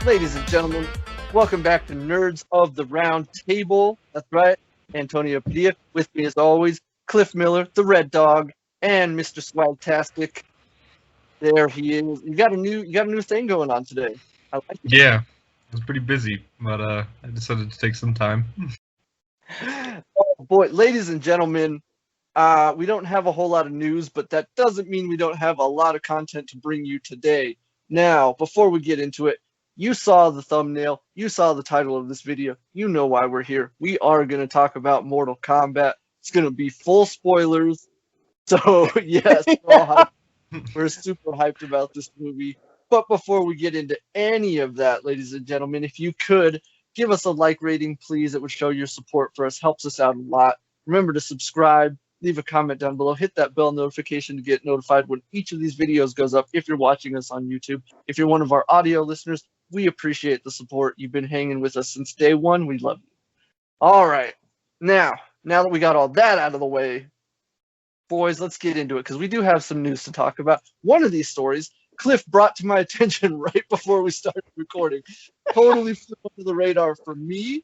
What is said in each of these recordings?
Ladies and gentlemen, welcome back to Nerds of the Roundtable. That's right, Antonio Padilla. With me as always, Cliff Miller, the Red Dog, and Mr. Swagtastic. There he is. You got a new thing going on today. I like it. Yeah, I was pretty busy, but I decided to take some time. Oh boy, ladies and gentlemen, we don't have a whole lot of news, but that doesn't mean we don't have a lot of content to bring you today. Now, before we get into it, you saw the thumbnail, you saw the title of this video, you know why we're here. We are going to talk about Mortal Kombat. It's going to be full spoilers. So, yes, we're super hyped about this movie. But before we get into any of that, ladies and gentlemen, if you could give us a like rating, please. It would show your support for us, helps us out a lot. Remember to subscribe, leave a comment down below, hit that bell notification to get notified when each of these videos goes up if you're watching us on YouTube. If you're one of our audio listeners, we appreciate the support. You've been hanging with us since day one. We love you. All right. Now that we got all that out of the way, boys, let's get into it because we do have some news to talk about. One of these stories, Cliff brought to my attention right before we started recording. Totally flew under the radar for me,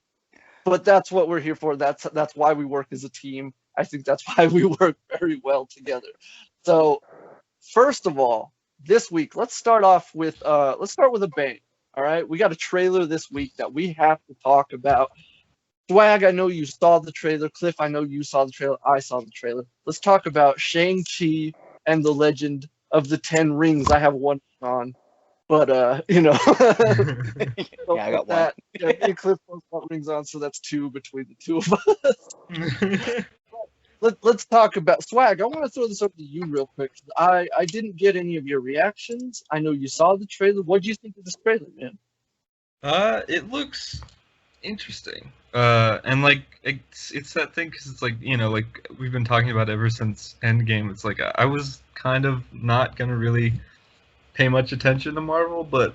but that's what we're here for. That's why we work as a team. I think that's why we work very well together. So, first of all, this week, let's start with a bang. All right, we got a trailer this week that we have to talk about. Swag, I know you saw the trailer. Cliff, I know you saw the trailer. I saw the trailer. Let's talk about Shang-Chi and the Legend of the Ten Rings. I have one on, but Yeah, I got one. Yeah, me and Cliff both got rings on, so that's two between the two of us. Let's talk about Swag. I want to throw this over to you real quick. I didn't get any of your reactions. I know you saw the trailer. What do you think of this trailer, man? It looks interesting. And like it's that thing because it's like like we've been talking about ever since Endgame. It's like I was kind of not gonna really pay much attention to Marvel, but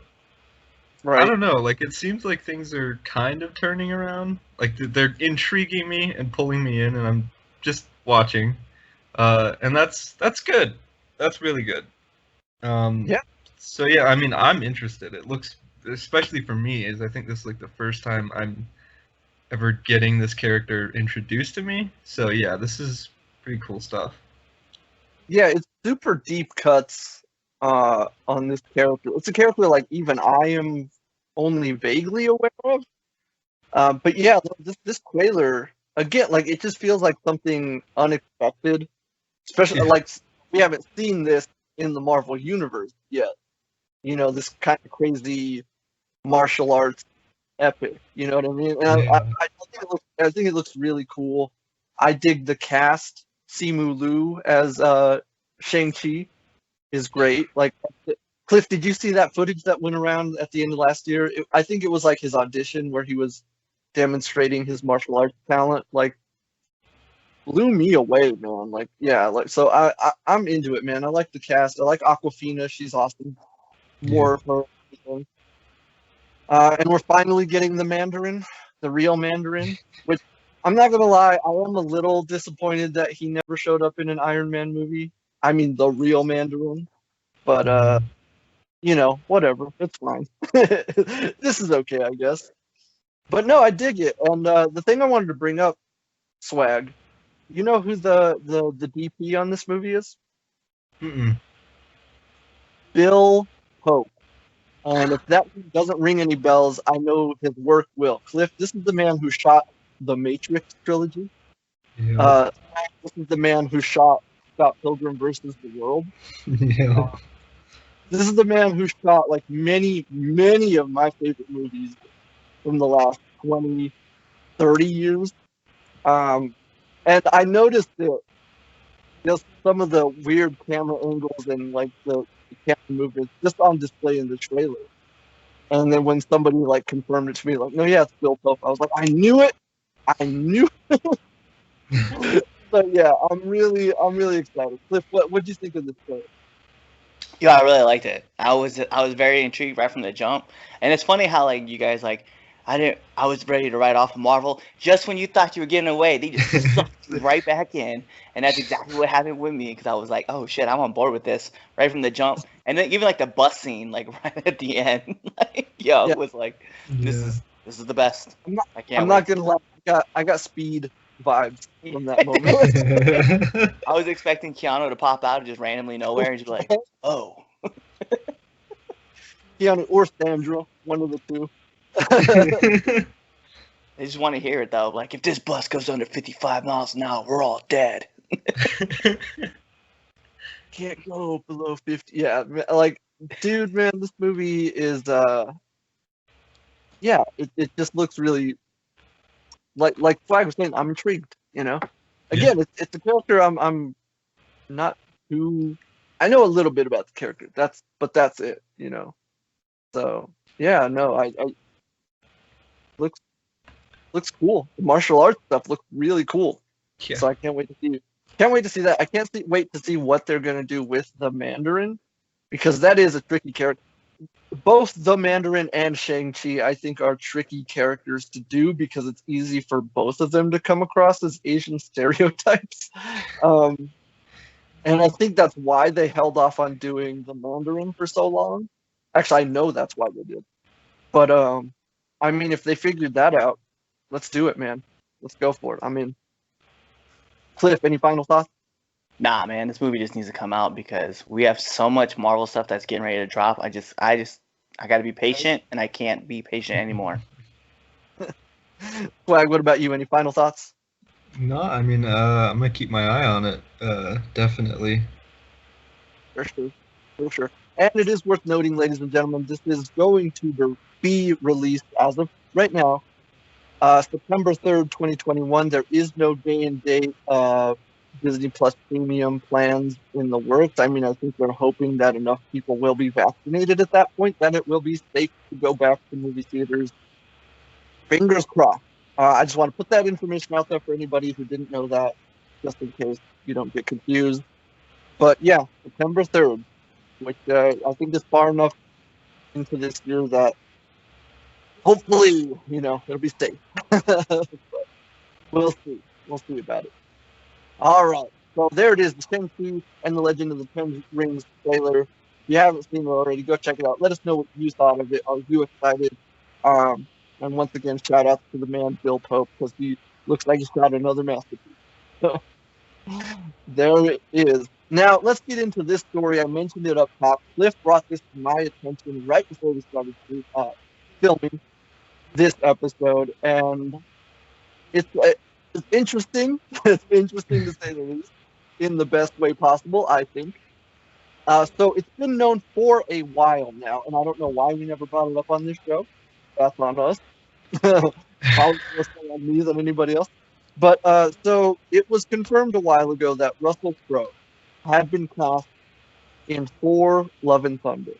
I don't know. Like it seems like things are kind of turning around. Like they're intriguing me and pulling me in, and I'm just watching. And that's good. That's really good. Yeah. So yeah, I mean, I'm interested. It looks, especially for me, is I think this is like the first time I'm ever getting this character introduced to me. So yeah, this is pretty cool stuff. Yeah, it's super deep cuts on this character. It's a character like even I am only vaguely aware of. But yeah, this trailer again, like it just feels like something unexpected. Especially like we haven't seen this in the Marvel universe yet. You know, this kind of crazy martial arts epic. You know what I mean? And I think it looks really cool. I dig the cast. Simu Liu as Shang-Chi is great. Like, Cliff, did you see that footage that went around at the end of last year? I think it was like his audition where he was demonstrating his martial arts talent. Like, blew me away, man. Like, yeah, like so I'm into it, man. I like the cast. I like Aquafina. She's awesome. More of her. And we're finally getting the Mandarin, the real Mandarin, which I'm not gonna lie, I am a little disappointed that he never showed up in an Iron Man movie. I mean, the real Mandarin. But whatever, it's fine. This is okay, I guess. But no, I dig it. And the thing I wanted to bring up, Swag, you know who the DP on this movie is? Mm-mm. Bill Pope. And if that doesn't ring any bells, I know his work will. Cliff, this is the man who shot the Matrix trilogy. Yeah. This is the man who shot Pilgrim versus the World. Yeah. This is the man who shot like many, many of my favorite movies from the last 20, 30 years. And I noticed that just some of the weird camera angles and like the camera movements just on display in the trailer. And then when somebody like confirmed it to me, like, no, yeah, it's Bill Pope. I was like, I knew it. So yeah, I'm really excited. Cliff, what do you think of this trailer? Yeah, I really liked it. I was very intrigued right from the jump, and it's funny how like you guys like I was ready to write off Marvel. Just when you thought you were getting away, they just sucked you right back in, and that's exactly what happened with me. Because I was like, oh shit, I'm on board with this right from the jump. And then even like the bus scene, like right at the end, like yo, Yeah. it was like, Yeah. this is the best. I can't I'm wait. not gonna lie. I got Speed vibes from that moment. I was expecting Keanu to pop out just randomly nowhere and just be like, oh. Keanu or Sandra, one of the two. They just want to hear it though. Like, if this bus goes under 55 miles an hour, we're all dead. Can't go below 50. Yeah, like, dude, man, this movie is, yeah, it just looks really, like Flag was saying, I'm intrigued, you know? Again, it's a character I'm not too, I know a little bit about the character, but that's it, you know? So, yeah, no, I looks cool. The martial arts stuff looks really cool. Yeah. So I can't wait to see that. I can't wait to see what they're gonna do with the Mandarin, because that is a tricky character. Both the Mandarin and Shang-Chi, I think, are tricky characters to do because it's easy for both of them to come across as Asian stereotypes. And I think that's why they held off on doing the Mandarin for so long. Actually, I know that's why they did. But I mean, if they figured that out, let's do it, man. Let's go for it. I mean, Cliff, any final thoughts? Nah, man, this movie just needs to come out because we have so much Marvel stuff that's getting ready to drop. I got to be patient, and I can't be patient anymore. Swag, what about you? Any final thoughts? No, I mean, I'm gonna keep my eye on it. Definitely. For sure. And it is worth noting, ladies and gentlemen, this is going to be released as of right now, September 3rd, 2021. There is no day and date Disney Plus premium plans in the works. I mean, I think they're hoping that enough people will be vaccinated at that point that it will be safe to go back to movie theaters. Fingers crossed. I just want to put that information out there for anybody who didn't know that, just in case you don't get confused. But yeah, September 3rd, which I think is far enough into this year that hopefully, you know, it'll be safe. But we'll see. We'll see about it. All right. So there it is, the Shang-Chi and the Legend of the Ten Rings trailer. If you haven't seen it already, go check it out. Let us know what you thought of it. Are you excited? And once again, shout out to the man, Bill Pope, because he looks like he's got another masterpiece. So there it is. Now, let's get into this story. I mentioned it up top. Cliff brought this to my attention right before we started filming this episode, and it's interesting. It's interesting to say the least, in the best way possible, I think. So it's been known for a while now, and I don't know why we never brought it up on this show. That's on us. Probably more on me than anybody else. But so it was confirmed a while ago that Russell Crowe had been cast in Thor: Love and Thunder,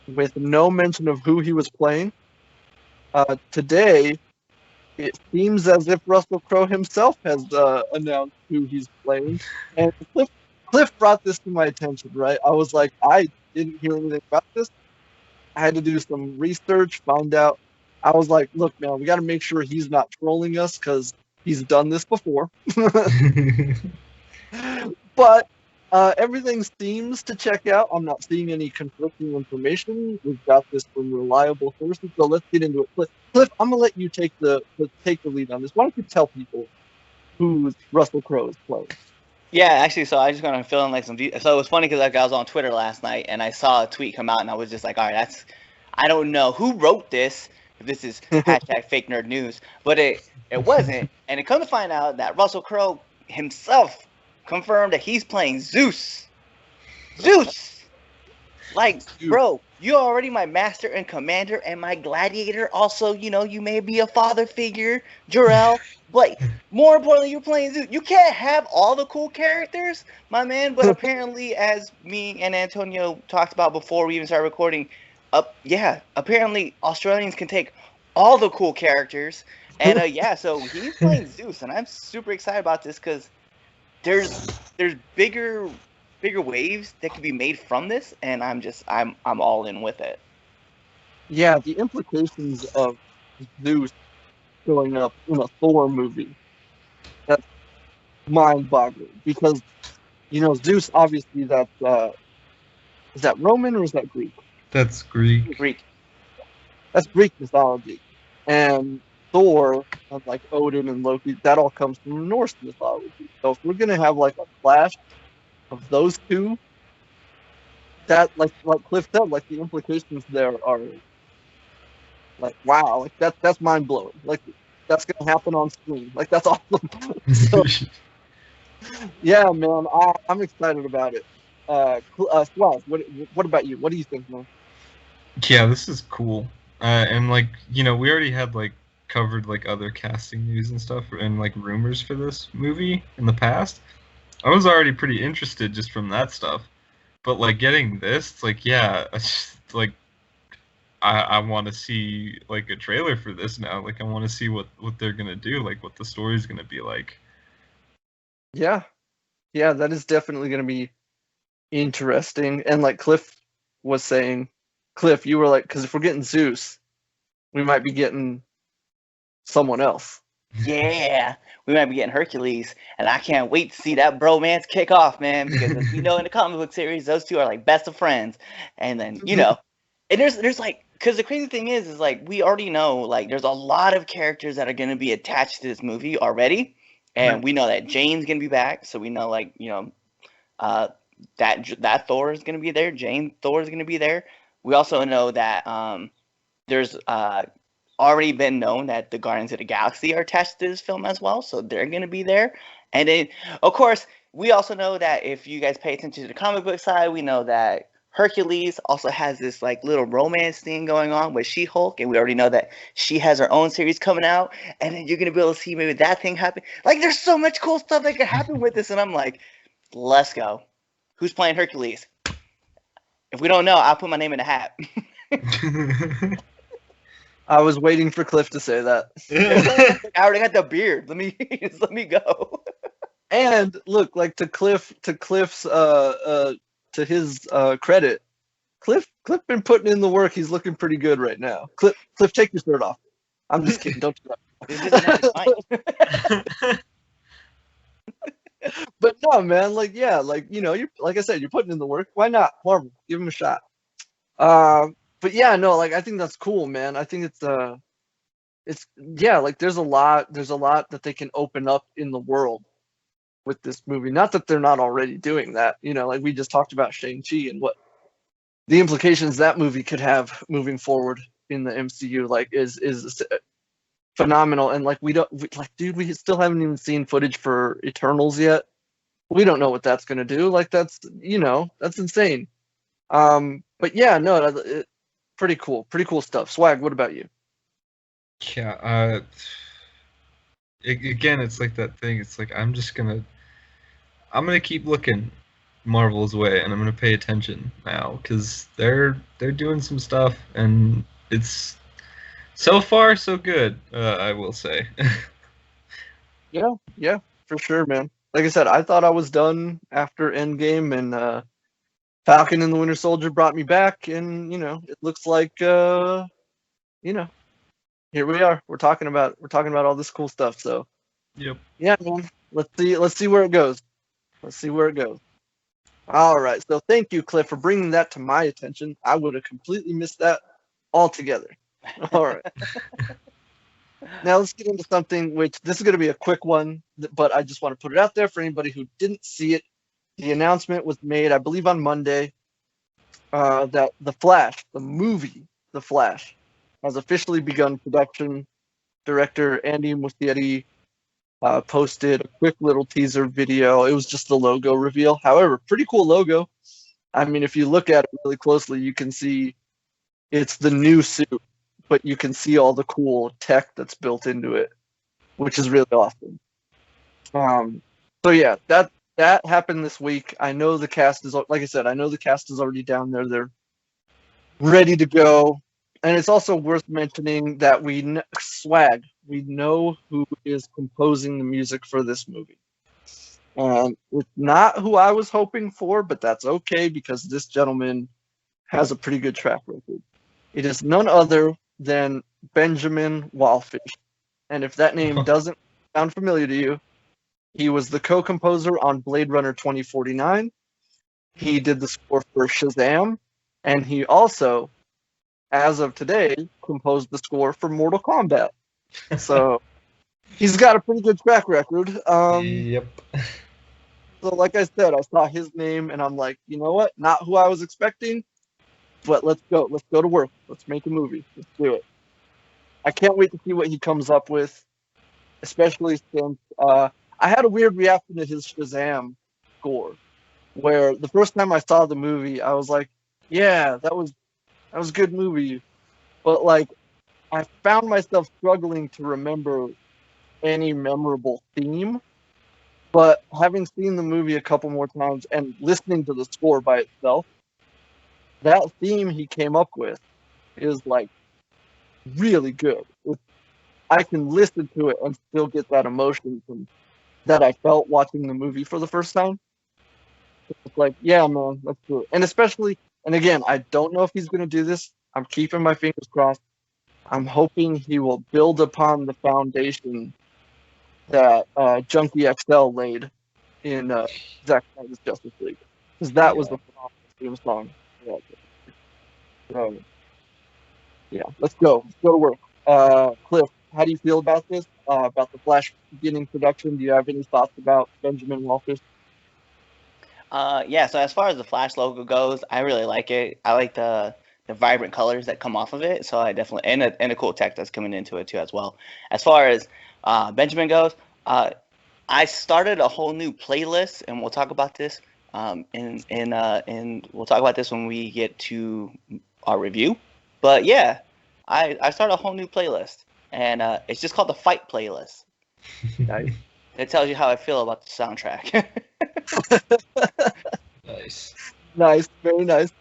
with no mention of who he was playing. Today, it seems as if Russell Crowe himself has announced who he's playing. And Cliff brought this to my attention, right? I was like, I didn't hear anything about this. I had to do some research, find out. I was like, look, man, we got to make sure he's not trolling us because he's done this before. But everything seems to check out. I'm not seeing any conflicting information. We've got this from reliable sources, so let's get into it. Cliff, I'm gonna let you take the lead on this. Why don't you tell people who Russell Crowe is playing? Yeah, actually, so I just gonna fill in like some. So it was funny because like I was on Twitter last night and I saw a tweet come out and I was just like, all right, I don't know who wrote this. If this is hashtag fake nerd news, but it wasn't, and it come to find out that Russell Crowe himself confirmed that he's playing Zeus. Like, bro, you're already my master and commander and my gladiator. Also, you know, you may be a father figure, Jor-El, but more importantly, you're playing Zeus. You can't have all the cool characters, my man. But apparently, as me and Antonio talked about before we even started recording, apparently Australians can take all the cool characters. And so he's playing Zeus, and I'm super excited about this because there's bigger waves that can be made from this, and I'm all in with it. Yeah, the implications of Zeus showing up in a Thor movie. That's mind-boggling because Zeus obviously is that Roman or is that Greek? That's Greek. Greek. That's Greek mythology, and Thor, like Odin and Loki, that all comes from Norse mythology. So if we're gonna have like a clash of those two, that like Cliff said, like the implications there are like wow, like that's mind blowing. Like that's gonna happen on screen. Like that's awesome. So yeah, man, I'm excited about it. Swaz, what about you? What do you think, man? Yeah, this is cool. And like, we already had like covered like other casting news and stuff and like rumors for this movie in the past. I was already pretty interested just from that stuff. But like getting this, it's like, yeah, it's just, like I want to see like a trailer for this now. Like I want to see what they're gonna do, like what the story's gonna be like. Yeah, that is definitely gonna be interesting. And like Cliff was saying, Cliff, you were like, because if we're getting Zeus, we might be getting someone else. Yeah, we might be getting Hercules, and I can't wait to see that bromance kick off, man. Because as we know in the comic book series, those two are like best of friends. And then and there's like, because the crazy thing is like we already know like there's a lot of characters that are gonna be attached to this movie already, and we know that Jane's gonna be back, so we know like that Thor is gonna be there, Jane Thor is gonna be there. We also know that there's already been known that the Guardians of the Galaxy are attached to this film as well, so they're going to be there. And then, of course, we also know that if you guys pay attention to the comic book side, we know that Hercules also has this like little romance thing going on with She-Hulk, and we already know that she has her own series coming out, and then you're going to be able to see maybe that thing happen. Like, there's so much cool stuff that could happen with this, and I'm like, let's go. Who's playing Hercules? If we don't know, I'll put my name in the hat. I was waiting for Cliff to say that. I already got the beard. Let me go. And look, like to Cliff's to his credit, Cliff been putting in the work. He's looking pretty good right now. Cliff, take your shirt off. I'm just kidding. Don't do that. But no, man. Like yeah, like you're like I said, you're putting in the work. Why not? Marvel, give him a shot. But yeah, no, like I think that's cool, man. I think it's like there's a lot that they can open up in the world with this movie. Not that they're not already doing that, like we just talked about Shang-Chi and what the implications that movie could have moving forward in the MCU, like is phenomenal. And like we still haven't even seen footage for Eternals yet. We don't know what that's gonna do. Like that's insane. But yeah, no, pretty cool stuff. Swag, what about you? Yeah, again, it's like that thing. It's like I'm gonna keep looking Marvel's way, and I'm gonna pay attention now because they're doing some stuff, and it's so far so good. I will say. Yeah, for sure, man. Like I said, I thought I was done after Endgame, and Falcon and the Winter Soldier brought me back, and it looks like here we are. We're talking about all this cool stuff. So Yep. Yeah, man. Let's see where it goes. All right. So thank you, Cliff, for bringing that to my attention. I would have completely missed that altogether. All right. Now let's get into something which this is going to be a quick one, but I just want to put it out there for anybody who didn't see it. The announcement was made, I believe, on Monday, that The Flash, the movie The Flash, has officially begun production. Director Andy Muschietti posted a quick little teaser video. It was just the logo reveal. However, pretty cool logo. I mean, if you look at it really closely, you can see it's the new suit, but you can see all the cool tech that's built into it, which is really awesome. So yeah, that happened this week. I know the cast is, like I said, already down there. They're ready to go. And it's also worth mentioning that we know who is composing the music for this movie. It's not who I was hoping for, but that's okay because this gentleman has a pretty good track record. It is none other than Benjamin Wallfisch. And if that name doesn't sound familiar to you, he was the co-composer on Blade Runner 2049. He did the score for Shazam, and he also, as of today, composed the score for Mortal Kombat. So he's got a pretty good track record. Yep. So like I said, I saw his name, and I'm like, you know what? Not who I was expecting, but let's go. Let's go to work. Let's make a movie. Let's do it. I can't wait to see what he comes up with, especially since I had a weird reaction to his Shazam score, where the first time I saw the movie, I was like, yeah, that was a good movie, but like I found myself struggling to remember any memorable theme. But having seen the movie a couple more times and listening to the score by itself, that theme he came up with is like really good. I can listen to it and still get that emotion from that I felt watching the movie for the first time. It's like, yeah, man, let's do it. And especially, and again, I don't know if he's going to do this. I'm keeping my fingers crossed. I'm hoping he will build upon the foundation that Junkie XL laid in Zack Snyder's Justice League, because that was the phenomenal theme song. Yeah, let's go to work. Cliff, how do you feel about this? About the Flash beginning production? Do you have any thoughts about Benjamin Wallfisch? Yeah, so as far as the Flash logo goes, I really like it. I like the vibrant colors that come off of it. So I definitely and the cool tech that's coming into it too as well. As far as Benjamin goes, I started a whole new playlist, and we'll talk about this. And we'll talk about this when we get to our review. But yeah, I started a whole new playlist, and it's just called the Fight Playlist. Nice. It tells you how I feel about the soundtrack. Nice. Very nice.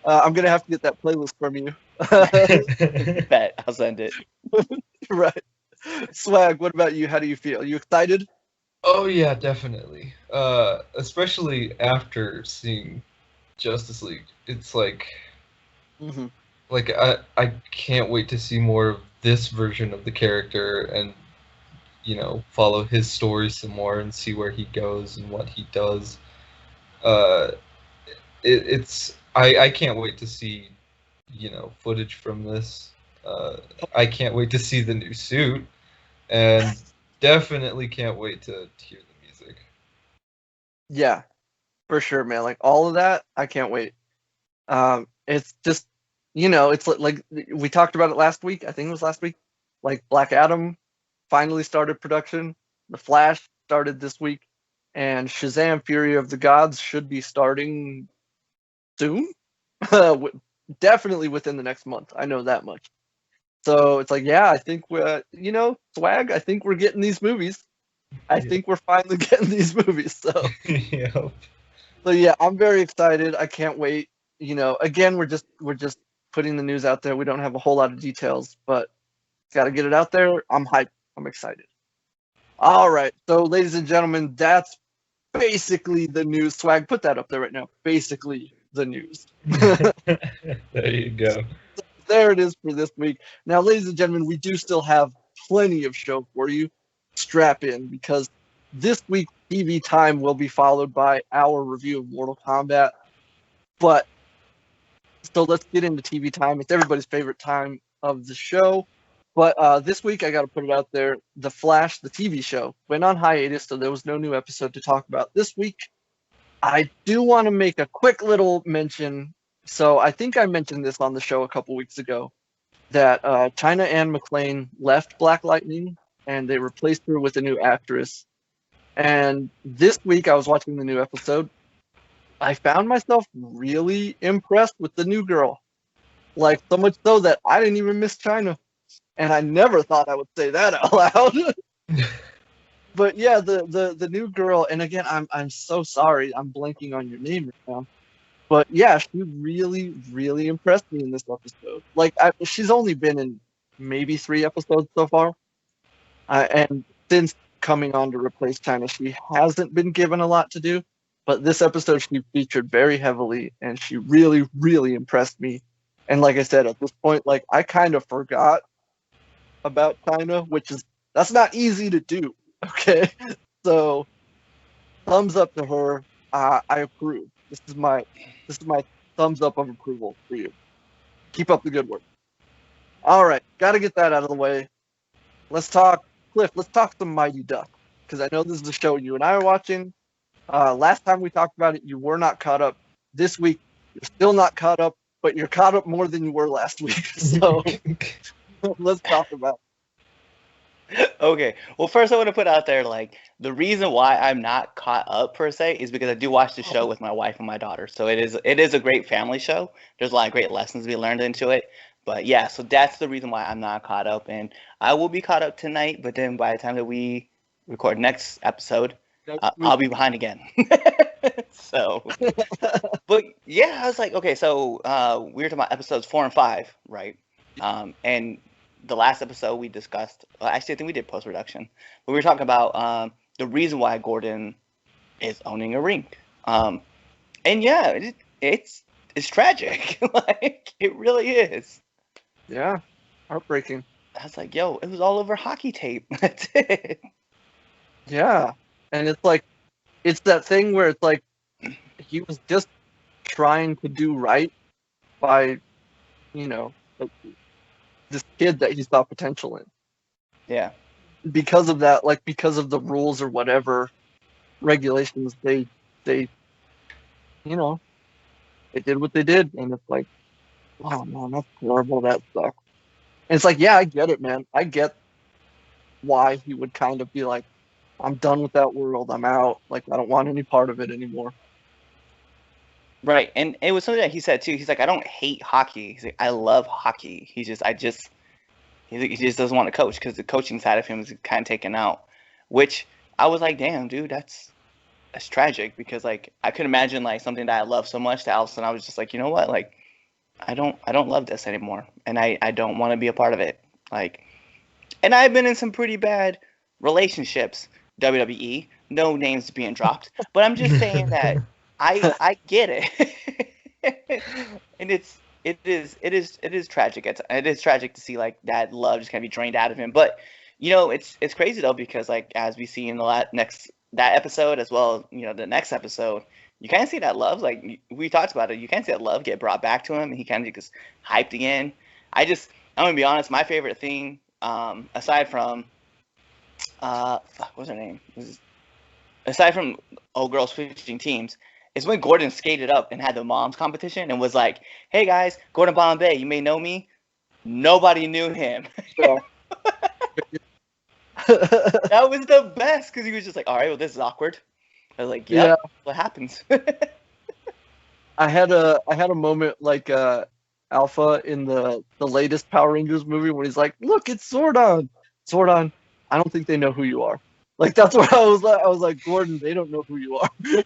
I'm gonna have to get that playlist from you. Bet I'll send it. Right. Swag, what about you? How do you feel? Are you excited? Oh yeah, definitely. Especially after seeing Justice League, it's like, like I can't wait to see more of this version of the character and follow his story some more and see where he goes and what he does. I can't wait to see footage from this. I can't wait to see the new suit, and definitely can't wait to hear the music. Yeah, for sure, man. Like all of that, I can't wait. It's just, it's like we talked about it last week. I think it was last week. Like Black Adam finally started production. The Flash started this week, and Shazam: Fury of the Gods should be starting soon. Definitely within the next month. I know that much. So it's like, yeah, I think we're, Swag, I think we're getting these movies. I think we're finally getting these movies. So, Yep. So yeah, I'm very excited. I can't wait. Again, we're just putting the news out there. We don't have a whole lot of details, but got to get it out there. I'm hyped. I'm excited. All right. So, ladies and gentlemen, that's basically the news. Swag, put that up there right now. Basically the news. There you go. There it is for this week. Now, ladies and gentlemen, we do still have plenty of show for you. Strap in, because this week's TV time will be followed by our review of Mortal Kombat. But so let's get into TV time. It's everybody's favorite time of the show. But this week, I got to put it out there, The Flash, the TV show, went on hiatus, so there was no new episode to talk about this week. I do want to make a quick little mention. So I think I mentioned this on the show a couple weeks ago, that China Anne McClain left Black Lightning, and they replaced her with a new actress. And this week, I was watching the new episode. I found myself really impressed with the new girl. Like, so much so that I didn't even miss China. And I never thought I would say that out loud. But yeah, the new girl, and again, I'm so sorry, I'm blanking on your name right now. But yeah, she really, really impressed me in this episode. Like, she's only been in maybe 3 episodes so far. And since coming on to replace China, she hasn't been given a lot to do. But this episode, she featured very heavily, and she really, really impressed me. And like I said, at this point, like I kind of forgot about China, that's not easy to do. Okay, so thumbs up to her. I approve. This is my thumbs up of approval for you. Keep up the good work. All right, got to get that out of the way. Let's talk, Cliff. Let's talk some Mighty Duck, because I know this is a show you and I are watching. Last time we talked about it, you were not caught up. This week, you're still not caught up, but you're caught up more than you were last week. So let's talk about it. Okay. Well, first I want to put out there, like, the reason why I'm not caught up per se is because I do watch the show with my wife and my daughter. So it is a great family show. There's a lot of great lessons to be learned into it. But yeah, so that's the reason why I'm not caught up, and I will be caught up tonight. But then by the time that we record next episode, I'll be behind again. So, but yeah, I was like, okay, so we were talking about episodes 4 and 5, right? And the last episode we discussed, actually, I think we did post-production, but we were talking about the reason why Gordon is owning a ring. And yeah, it's tragic. Like, it really is. Yeah, heartbreaking. I was like, yo, it was all over hockey tape. That's it. Yeah, and it's like, it's that thing where it's like, he was just trying to do right by, this kid that he saw potential in. Yeah. Because of that, like, because of the rules or whatever regulations, they did what they did, and it's like, oh man, that's horrible. That sucks. And it's like, yeah, I get it, man. I get why he would kind of be like, I'm done with that world. I'm out. Like, I don't want any part of it anymore. Right, and it was something that he said too. He's like, I don't hate hockey. He's like, I love hockey. He just doesn't want to coach because the coaching side of him is kind of taken out. Which I was like, damn, dude, that's tragic, because like I could imagine like something that I love so much that all of a sudden I was just like, you know what, like I don't love this anymore, and I don't want to be a part of it. Like, and I've been in some pretty bad relationships, WWE, no names being dropped, but I'm just saying that I get it. And it is tragic. It is tragic to see like that love just kind of be drained out of him. But it's crazy though, because like as we see in the that episode, as well as the next episode, you kind of see that love, like we talked about it, you kind of see that love get brought back to him, and he kind of gets hyped again. I'm gonna be honest, my favorite thing, aside from what's her name, aside from old girls switching teams, is when Gordon skated up and had the moms competition and was like, hey guys, Gordon Bombay, you may know me. Nobody knew him. Yeah. That was the best, because he was just like, all right, well, this is awkward. I was like, yeah, what happens? I had a moment like Alpha in the latest Power Rangers movie when he's like, look, it's Zordon. Zordon, I don't think they know who you are. Like, that's what I was like. I was like, Gordon, they don't know who you are. They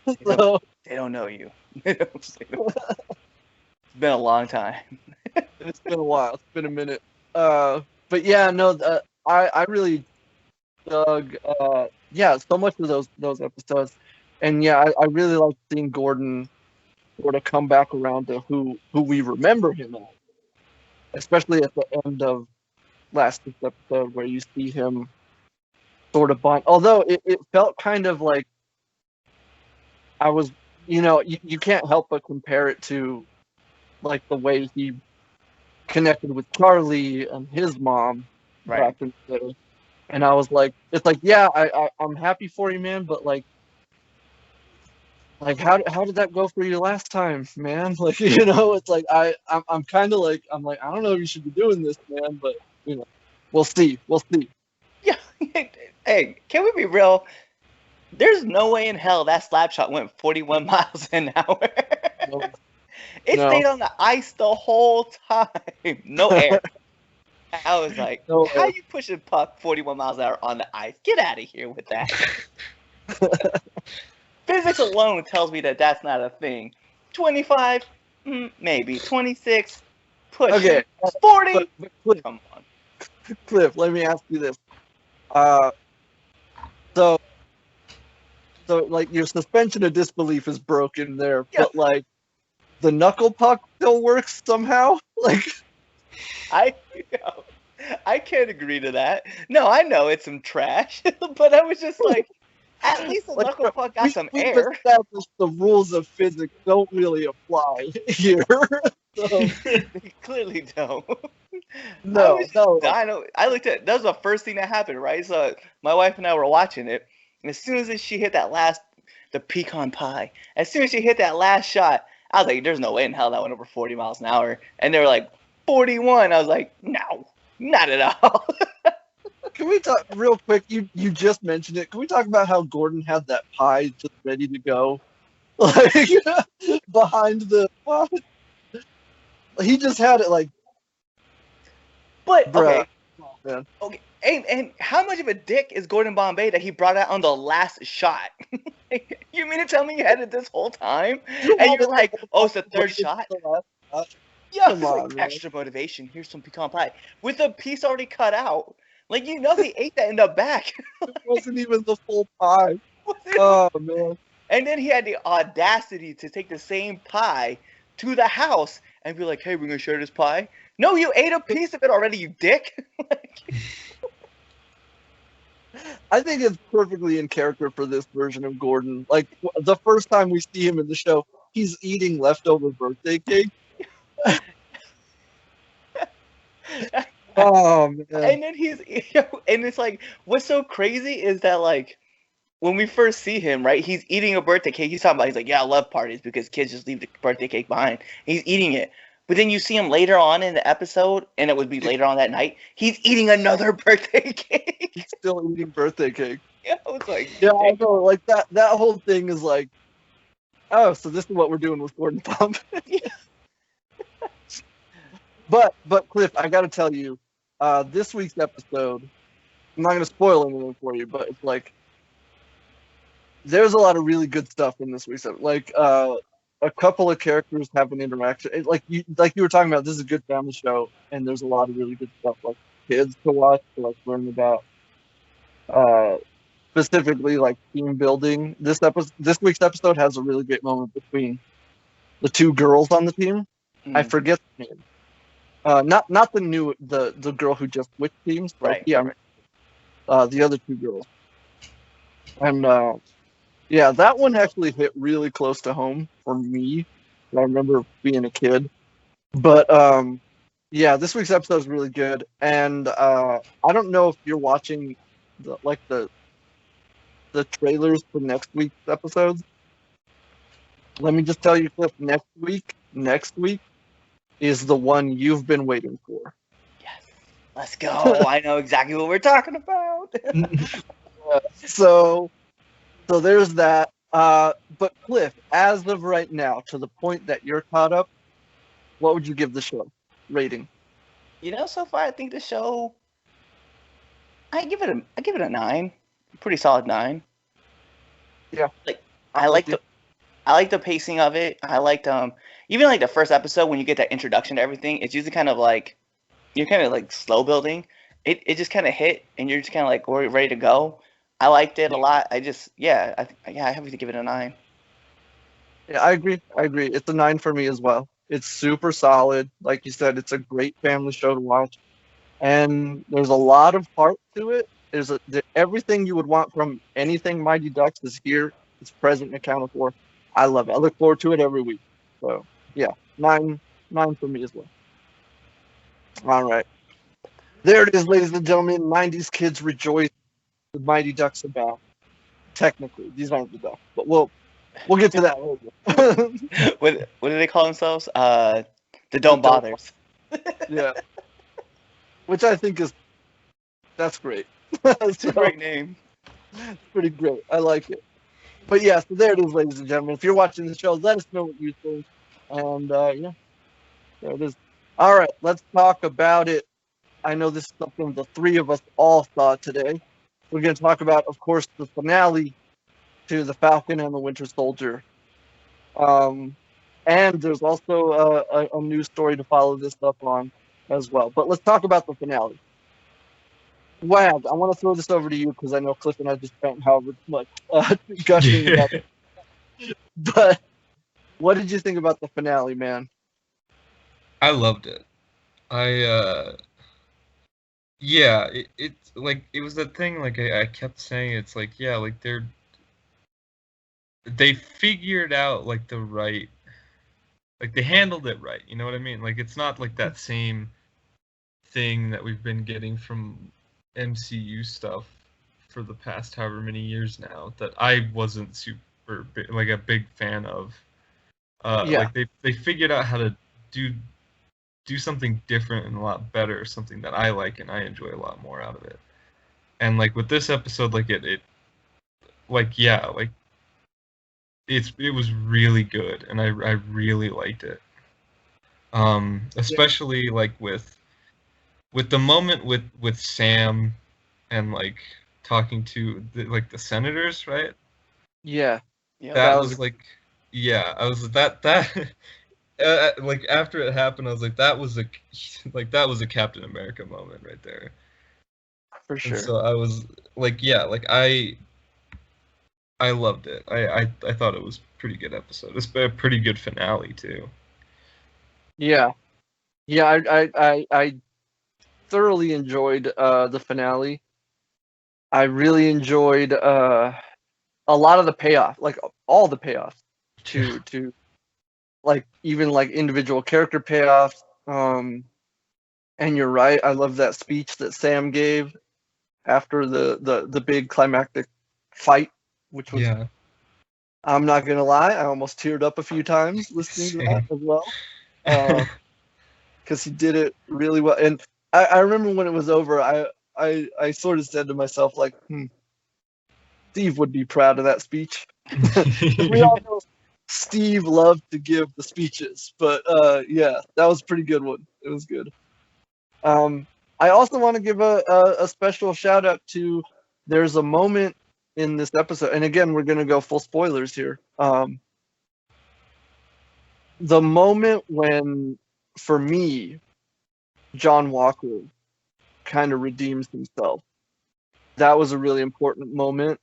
don't know you. It's been a long time. It's been a while. It's been a minute. But yeah, no, I really dug so much of those episodes, and yeah, I really like seeing Gordon sort of come back around to who we remember him as, especially at the end of last week's episode where you see him sort of bond. Although it felt kind of like I was, you can't help but compare it to like the way he connected with Charlie and his mom back in the day. And I was like, it's like, yeah, I'm happy for you, man, but like how did that go for you last time, man? Like, it's like I'm kind of like, I don't know if you should be doing this, man, but we'll see. Yeah. Hey, can we be real? There's no way in hell that slap shot went 41 miles an hour. It stayed on the ice the whole time. No air. I was like, how you push a puck 41 miles an hour on the ice? Get out of here with that. Physics alone tells me that that's not a thing. 25, maybe. 26, push. Okay. 40, but come on. Cliff, let me ask you this. So like your suspension of disbelief is broken there, but like the knuckle puck still works somehow. Like, I can't agree to that. No, I know it's some trash, but I was just like, at least the like knuckle puck got some we've air. established the rules of physics don't really apply here. So, They clearly don't. no. I looked at that was the first thing that happened, right? So my wife and I were watching it, and as soon as she hit the pecan pie, as soon as she hit that last shot, I was like, "There's no way in hell that went over 40 miles an hour." And they were like, 41. I was like, "No, not at all." Can we talk real quick? You just mentioned it. Can we talk about how Gordon had that pie just ready to go, like behind the pot? He just had it like, But bruh. okay, Oh, man. okay, and how much of a dick is Gordon Bombay that he brought out on the last shot? You mean to tell me you had it this whole time? And you're like, "Oh, it's the third shot." Yeah, Come on, like, man. extra motivation. Here's some pecan pie with a piece already cut out. Like he ate that in the back. It wasn't even the full pie. Oh man. And then he had the audacity to take the same pie to the house and be like, "Hey, we're gonna share this pie." No, you ate a piece of it already, you dick. I think it's perfectly in character for this version of Gordon. Like the first time we see him in the show, he's eating leftover birthday cake. Oh man. And then and it's like, what's so crazy is that like when we first see him, right, he's eating a birthday cake. He's talking about, he's like, "Yeah, I love parties because kids just leave the birthday cake behind." He's eating it. But then you see him later on in the episode, and it would be later on that night, he's eating another birthday cake. He's still eating birthday cake. Yeah, I was like, Yeah, I know. Like that whole thing is like, oh, so this is what we're doing with Gordon Pump. But Cliff, I got to tell you, this week's episode, I'm not going to spoil anything for you, but it's like, there's a lot of really good stuff in this week's episode. Like, a couple of characters have an interaction. Like you were talking about, this is a good family show, and there's a lot of really good stuff, like kids to watch, to like learn about, specifically like team building. This week's episode has a really great moment between the two girls on the team. I forget the name. Not the girl who just switched teams. Right. Yeah. Right. The other two girls. And yeah, that one actually hit really close to home for me. I remember being a kid. But yeah, this week's episode is really good. And I don't know if you're watching the trailers for next week's episodes. Let me just tell you, Cliff, next week is the one you've been waiting for. Yes. Let's go. I know exactly what we're talking about. So there's that. But Cliff, as of right now, to the point that you're caught up, what would you give the show rating? So far I think the show, I give it a 9. Pretty solid 9. Yeah. Like I like the pacing of it. I liked even like the first episode when you get that introduction to everything, it's usually kind of like you're kind of like slow building. It just kind of hit and you're just kind of like we're ready to go. I liked it a lot. I have to give it a 9. Yeah, I agree. It's a 9 for me as well. It's super solid. Like you said, it's a great family show to watch. And there's a lot of heart to it. Everything you would want from anything Mighty Ducks is here. It's present and accounted for. I love it. I look forward to it every week. So yeah, 9 for me as well. All right. There it is, ladies and gentlemen. 90s kids rejoice. The Mighty Ducks are back. Technically, these aren't the Ducks, but we'll get to that later. What do they call themselves? The Don't Bothers. Yeah. Which I think that's great. It's a great name. It's pretty great. I like it. But yeah, so there it is, ladies and gentlemen. If you're watching the show, let us know what you think. And yeah, there it is. All right, let's talk about it. I know this is something the three of us all saw today. We're going to talk about, of course, the finale to The Falcon and the Winter Soldier. And there's also a news story to follow this up on as well. But let's talk about the finale. Wag, I want to throw this over to you because I know Cliff and I just spent however much gushing about it. But What did you think about the finale, man? I loved it. Yeah, it like it was that thing like I kept saying it's like yeah like they figured out like the right like they handled it right, you know what I mean? Like it's not like that same thing that we've been getting from MCU stuff for the past however many years now that I wasn't super like a big fan of. Yeah. Like they figured out how to do something different and a lot better, something that I like and I enjoy a lot more out of it. And like with this episode, like it like yeah, like it was really good and I really liked it. Especially like with the moment with Sam and like talking to like the senators, right? Yeah. Yeah. That That was was like yeah, I was that like after it happened, I was like that was a like that was a Captain America moment right there. for And sure. so I was like yeah, like I loved it. I thought it was a pretty good episode. It's a pretty good finale too. Yeah. Yeah, I thoroughly enjoyed the finale. I really enjoyed a lot of the payoff, like all the payoff to like even like individual character payoff. And you're right, I love that speech that Sam gave after the big climactic fight, which was Yeah. I'm not gonna lie, I almost teared up a few times listening to that Same. as well. Because he did it really well. And I remember when it was over, I sort of said to myself, like, Steve would be proud of that speech. We all know Steve loved to give the speeches, but yeah, that was a pretty good one. It was good. I also want to give a special shout out to there's a moment in this episode, and again, we're going to go full spoilers here. The moment when, for me, John Walker kind of redeems himself. That was a really important moment,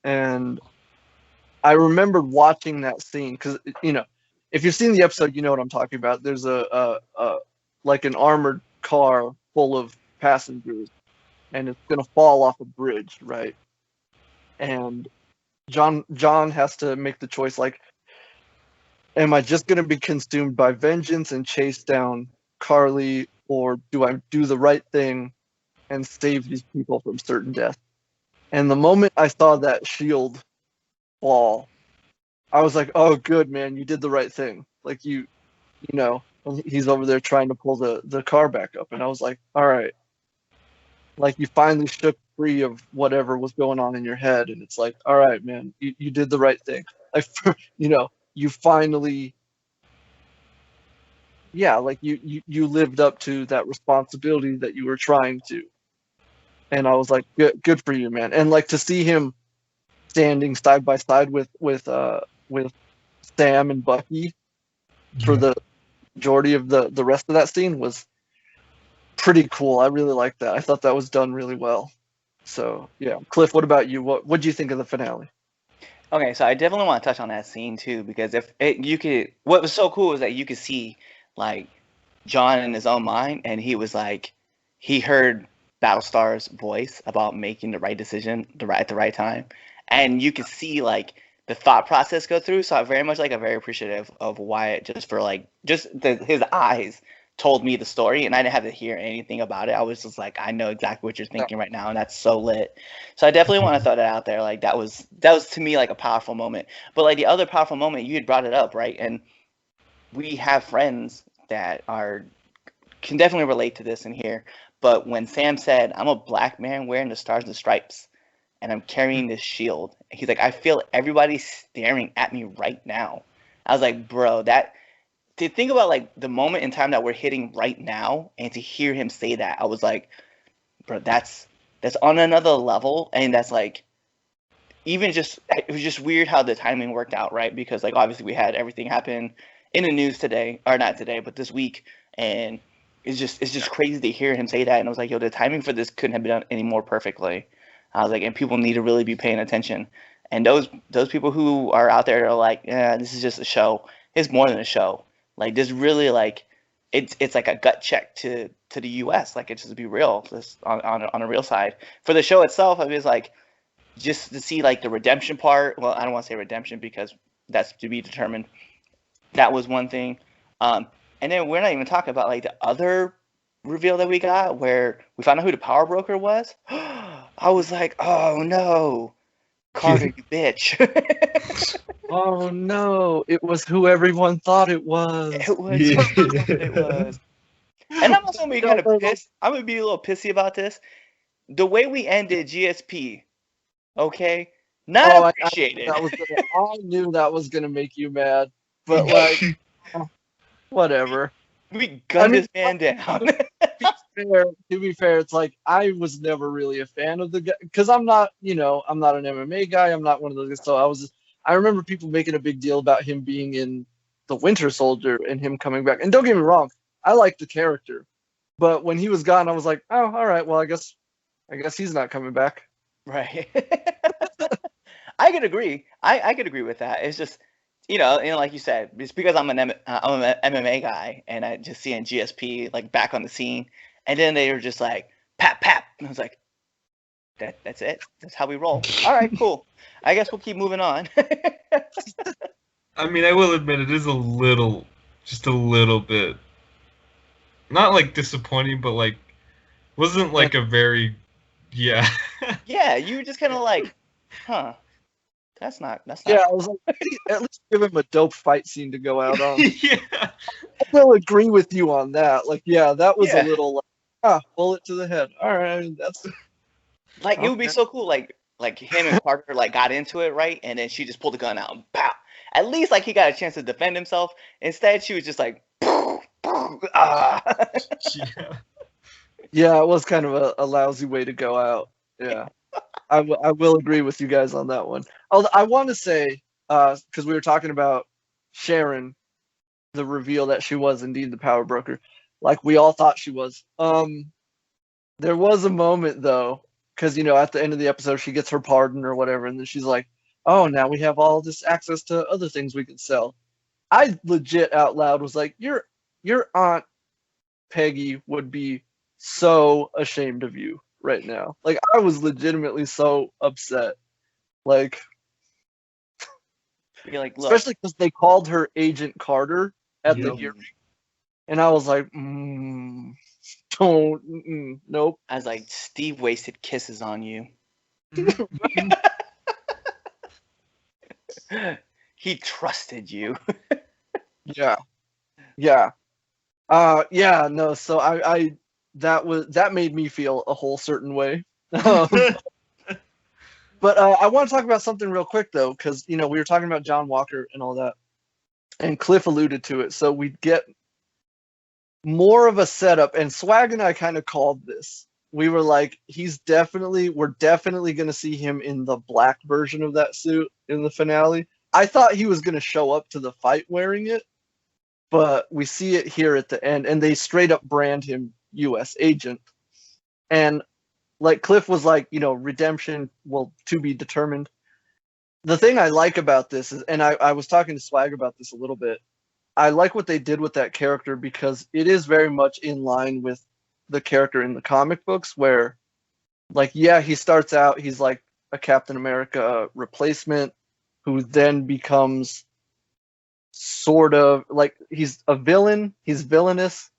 and I remembered watching that scene because if you've seen the episode, you know what I'm talking about. There's a like an armored car full of passengers, and it's gonna fall off a bridge, right? And John has to make the choice, like, am I just gonna be consumed by vengeance and chase down Carly, or do I do the right thing and save these people from certain death? And the moment I saw that shield fall, I was like, oh, good, man, you did the right thing. Like, he's over there trying to pull the car back up. And I was like, all right, like, you finally shook free of whatever was going on in your head. And it's like, all right, man, you did the right thing. Like, you finally, yeah, like you lived up to that responsibility that you were trying to. And I was like, good for you, man. And like to see him standing side by side with Sam and Bucky for the majority of the rest of that scene was pretty cool. I really liked that. I thought that was done really well. So yeah, Cliff, what about you? What do you think of the finale? Okay, so I definitely want to touch on that scene too, because what was so cool is that you could see like John in his own mind, and he was like, he heard Battlestar's voice about making the right decision at the right time, and you could see like the thought process go through. So I very much like, I'm very appreciative of Wyatt just for like his eyes told me the story, and I didn't have to hear anything about it. I was just like, I know exactly what you're thinking right now, and that's so lit. So I definitely want to throw that out there. Like that was to me like a powerful moment. But like the other powerful moment, you had brought it up, right? And we have friends that can definitely relate to this in here. But when Sam said, "I'm a black man wearing the stars and stripes, and I'm carrying this shield," he's like, "I feel everybody staring at me right now." I was like, bro, to think about like the moment in time that we're hitting right now, and to hear him say that, I was like, bro, that's on another level. And that's like, even just, it was just weird how the timing worked out, right? Because like obviously we had everything happen in the news today, or not today, but this week, and it's just crazy to hear him say that. And I was like, yo, the timing for this couldn't have been done any more perfectly. I was like, and people need to really be paying attention. And those people who are out there are like, yeah, this is just a show. it's more than a show. Like, there's really like, it's like a gut check to the U.S. Like, it's just to be real, just on a real side. For the show itself, I mean, it's like just to see like the redemption part. Well, I don't want to say redemption because that's to be determined. That was one thing. And then we're not even talking about like the other reveal that we got where we found out who the power broker was. I was like, oh no, Carter, you bitch. Oh no, it was who everyone thought it was. It was. It was. And I'm also gonna be kind of pissed. I'm gonna be a little pissy about this. The way we ended GSP, okay, not appreciated. I knew that was gonna make you mad, but like, whatever. We gunned this man down. To be fair, it's like I was never really a fan of the guy because I'm not an MMA guy. I'm not one of those guys. So I remember people making a big deal about him being in the Winter Soldier and him coming back. And don't get me wrong, I like the character, but when he was gone, I was like, oh, all right, well, I guess he's not coming back. Right. I could agree. I could agree with that. It's just, like you said, it's because I'm an MMA guy, and I just seeing GSP like back on the scene, and then they were just like pap pap, and I was like, that's it. That's how we roll. All right, cool. I guess we'll keep moving on. I mean, I will admit it is just a little bit, not like disappointing, but like wasn't like a very, yeah. Yeah, you were just kind of like, huh. That's not. Yeah, I was like, at least give him a dope fight scene to go out on. Yeah. I will agree with you on that. Like, yeah, that was a little bullet to the head. All right, that's like it would be so cool. Like him and Parker like got into it, right? And then she just pulled the gun out and pow. At least like he got a chance to defend himself. Instead, she was just like, ah. Yeah, it was kind of a lousy way to go out. Yeah. I will agree with you guys on that one. Although I want to say, because we were talking about Sharon, the reveal that she was indeed the power broker, like we all thought she was. There was a moment though, because at the end of the episode she gets her pardon or whatever, and then she's like, "Oh, now we have all this access to other things we can sell." I legit out loud was like, "Your Aunt Peggy would be so ashamed of you right now." Like, I was legitimately so upset. Like, you're like, look. Especially because they called her Agent Carter at the hearing. And I was like, nope. I was like, Steve wasted kisses on you. He trusted you. Yeah. No, so that made me feel a whole certain way. But I want to talk about something real quick though, because we were talking about John Walker and all that, and Cliff alluded to it. So we get more of a setup, and Swag and I kind of called this. We were like, we're definitely going to see him in the black version of that suit in the finale. I thought he was going to show up to the fight wearing it, but we see it here at the end, and they straight up brand him U.S. agent. And like Cliff was like, redemption will to be determined. The thing I like about this is, and I was talking to Swag about this a little bit, I like what they did with that character because it is very much in line with the character in the comic books where, like, yeah, he starts out, he's like a Captain America replacement who then becomes sort of like, he's a villain, he's villainous,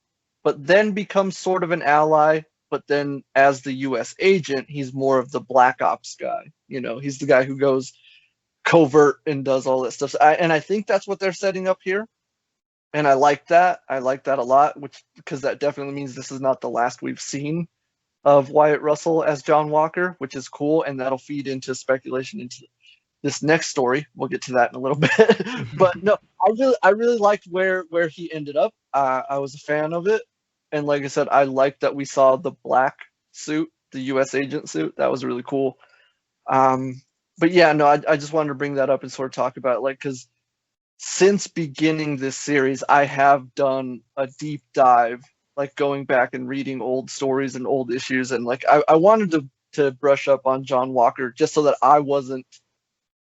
but then becomes sort of an ally. But then as the U.S. agent, he's more of the black ops guy. He's the guy who goes covert and does all that stuff. And I think that's what they're setting up here. And I like that. I like that a lot, because that definitely means this is not the last we've seen of Wyatt Russell as John Walker, which is cool. And that'll feed into speculation into this next story. We'll get to that in a little bit. But no, I really liked where he ended up. I was a fan of it. And like I said, I liked that we saw the black suit, the U.S. agent suit. That was really cool. But yeah, no, I just wanted to bring that up and sort of talk about it, like, because since beginning this series, I have done a deep dive, like going back and reading old stories and old issues. And like, I wanted to brush up on John Walker just so that I wasn't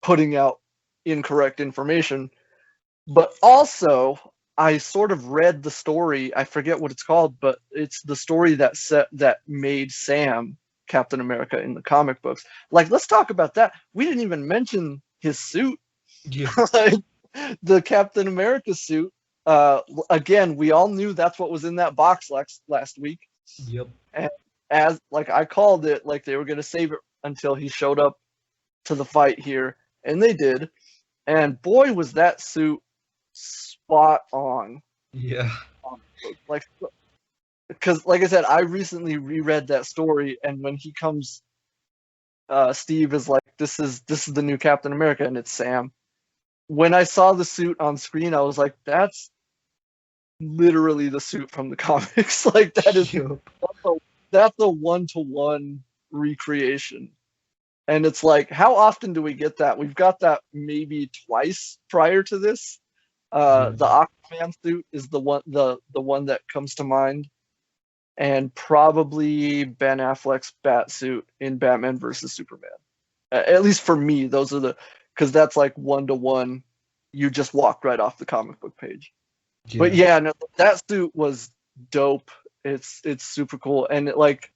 putting out incorrect information. But also, I sort of read the story. I forget what it's called, but it's the story that made Sam Captain America in the comic books. Like, let's talk about that. We didn't even mention his suit. Yeah. Like, the Captain America suit. Again, we all knew that's what was in that box last week. Yep. And as like I called it, like they were gonna save it until he showed up to the fight here, and they did. And boy, was that suit spot on. Yeah. Like, because like I said, I recently reread that story, and when he comes, Steve is like, "This is the new Captain America," and it's Sam. When I saw the suit on screen, I was like, "That's literally the suit from the comics." Like that is that's a one-to-one recreation. And it's like, how often do we get that? We've got that maybe twice prior to this. The Aquaman suit is the one that comes to mind, and probably Ben Affleck's bat suit in Batman versus Superman. At least for me, those are because that's like one-to-one. You just walk right off the comic book page. Yeah. But yeah, no, that suit was dope. It's super cool, and like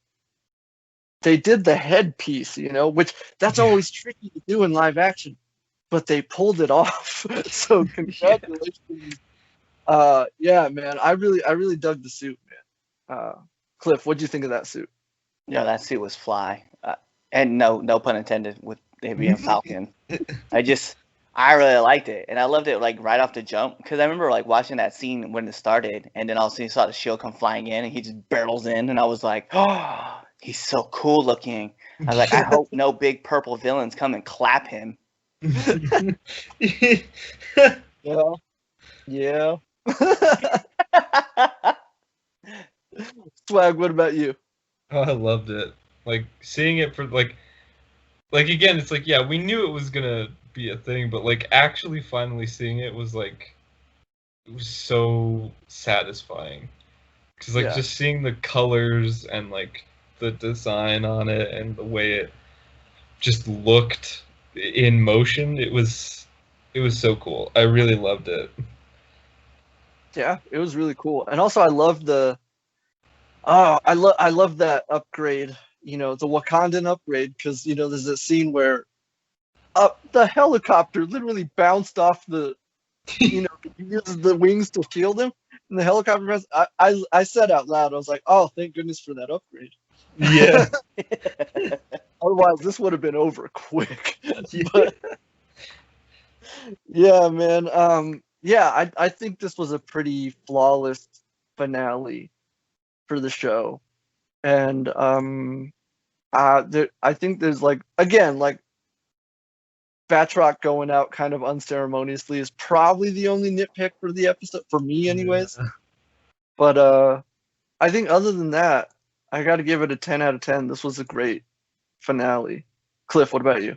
they did the headpiece, which that's always tricky to do in live action, but they pulled it off. So congratulations. Yeah, man, I really dug the suit, man. Cliff, what'd you think of that suit? Yeah, that suit was fly, and no pun intended with it being Falcon. I really liked it, and I loved it like right off the jump because I remember like watching that scene when it started, and then all of a sudden you saw the shield come flying in, and he just barrels in, and I was like, oh, he's so cool looking. I was like, I hope no big purple villains come and clap him. Yeah. Yeah. Swag, what about you? Oh, I loved it. Like seeing it for like again, it's like, yeah, we knew it was gonna be a thing, but like actually finally seeing it was like, it was so satisfying. Cause like just seeing the colors and like the design on it and the way it just looked in motion, it was so cool. I really loved it. Yeah, it was really cool, and also I love I love that upgrade. The Wakandan upgrade, because there's a scene where the helicopter literally bounced off the, he uses the wings to shield him, and the helicopter. I said out loud, I was like, "Oh, thank goodness for that upgrade." Yeah. Otherwise, this would have been over quick. But, yeah, man. Yeah, I think this was a pretty flawless finale for the show, and I think there's like, again, like Batroc going out kind of unceremoniously is probably the only nitpick for the episode for me, anyways. Yeah. But I think other than that, I got to give it a 10 out of 10. This was a great finale. Cliff, what about you?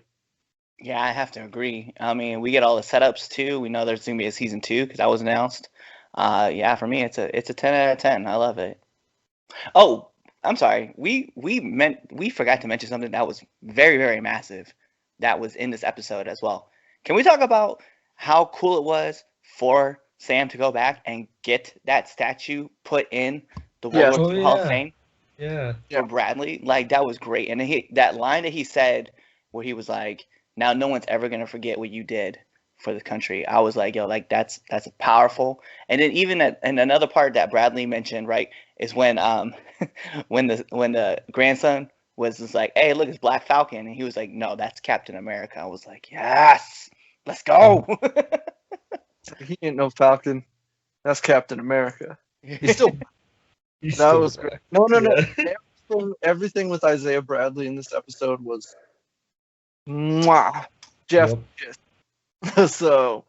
Yeah, I have to agree. I mean, we get all the setups too. We know there's gonna be a season 2 because that was announced. Yeah, for me, it's a 10 out of 10. I love it. Oh, I'm sorry. We forgot to mention something that was very, very massive that was in this episode as well. Can we talk about how cool it was for Sam to go back and get that statue put in the World War II Hall of Fame? Yeah. For Bradley? Like, that was great. And that line that he said where he was like, now no one's ever going to forget what you did for the country. I was like, yo, like that's powerful. And then even and another part that Bradley mentioned, right, is when when the grandson was just like, hey, look, it's Black Falcon, and he was like, no, that's Captain America. I was like, yes, let's go. He ain't no Falcon. That's Captain America. He's still. That was great. No. Everything with Isaiah Bradley in this episode was, mwah, Jeff. Yep. So,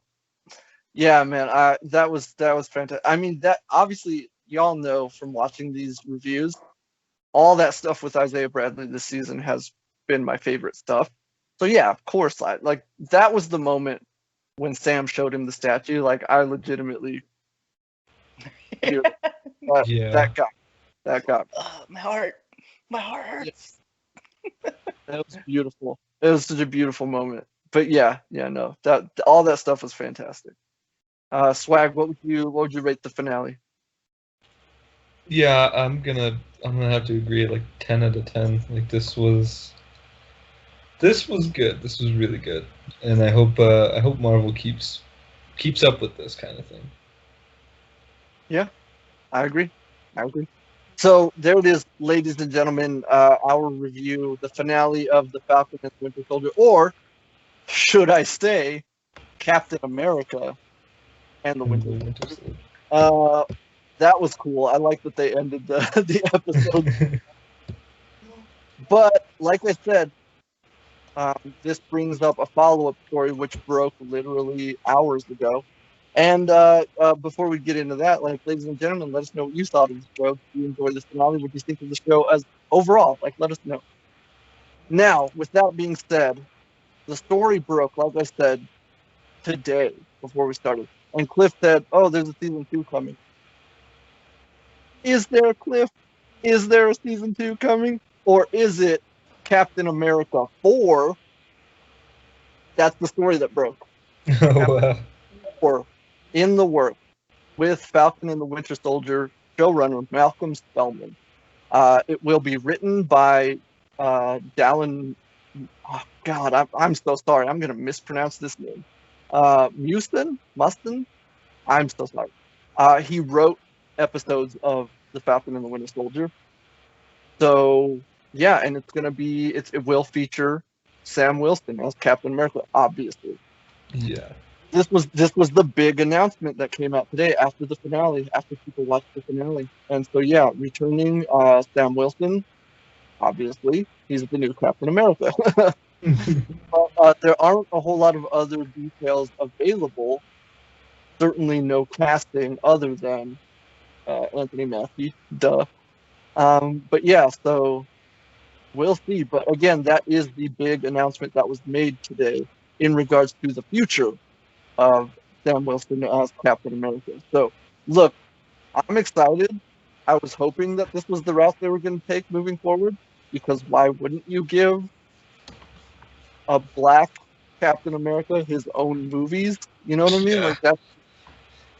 yeah, man, that was fantastic. I mean, that obviously y'all know from watching these reviews, all that stuff with Isaiah Bradley this season has been my favorite stuff. So yeah, of course, that was the moment when Sam showed him the statue. Like, I legitimately, that got my heart hurts. That was beautiful. It was such a beautiful moment. But yeah, no, that all that stuff was fantastic. Swag, what would you rate the finale? Yeah, I'm gonna have to agree at like 10 out of 10. Like this was good. This was really good, and I hope Marvel keeps up with this kind of thing. Yeah, I agree. I agree. So there it is, ladies and gentlemen. Our review, the finale of the Falcon and the Winter Soldier, or should I say, Captain America and the And Winter the Soldier. Winter Soldier. That was cool. I like that they ended the episode. But like I said, this brings up a follow-up story which broke literally hours ago. And before we get into that, like, ladies and gentlemen, let us know what you thought of the show. Did you enjoy this finale? What do you think of the show as overall? Like, let us know. Now, with that being said, the story broke, like I said, today before we started. And Cliff said, "Oh, there's a season 2 coming." Is there, Cliff? Is there a season 2 coming? Or is it Captain America 4? That's the story that broke. Oh wow. 4 in the works with Falcon and the Winter Soldier showrunner Malcolm Spellman. It will be written by Dallin. Oh God, I'm so sorry. I'm gonna mispronounce this name. Mustin. I'm so sorry. He wrote episodes of the Falcon and the Winter Soldier. So yeah, and it will feature Sam Wilson as Captain America, obviously. Yeah. This was the big announcement that came out today after the finale, after people watched the finale. And so yeah, returning Sam Wilson, obviously, he's the new Captain America. There aren't a whole lot of other details available. Certainly no casting other than Anthony Mackie, duh. But yeah, so we'll see. But again, that is the big announcement that was made today in regards to the future of Sam Wilson as Captain America. So, look, I'm excited. I was hoping that this was the route they were going to take moving forward, because why wouldn't you give a black Captain America his own movies? You know what I mean? Yeah. Like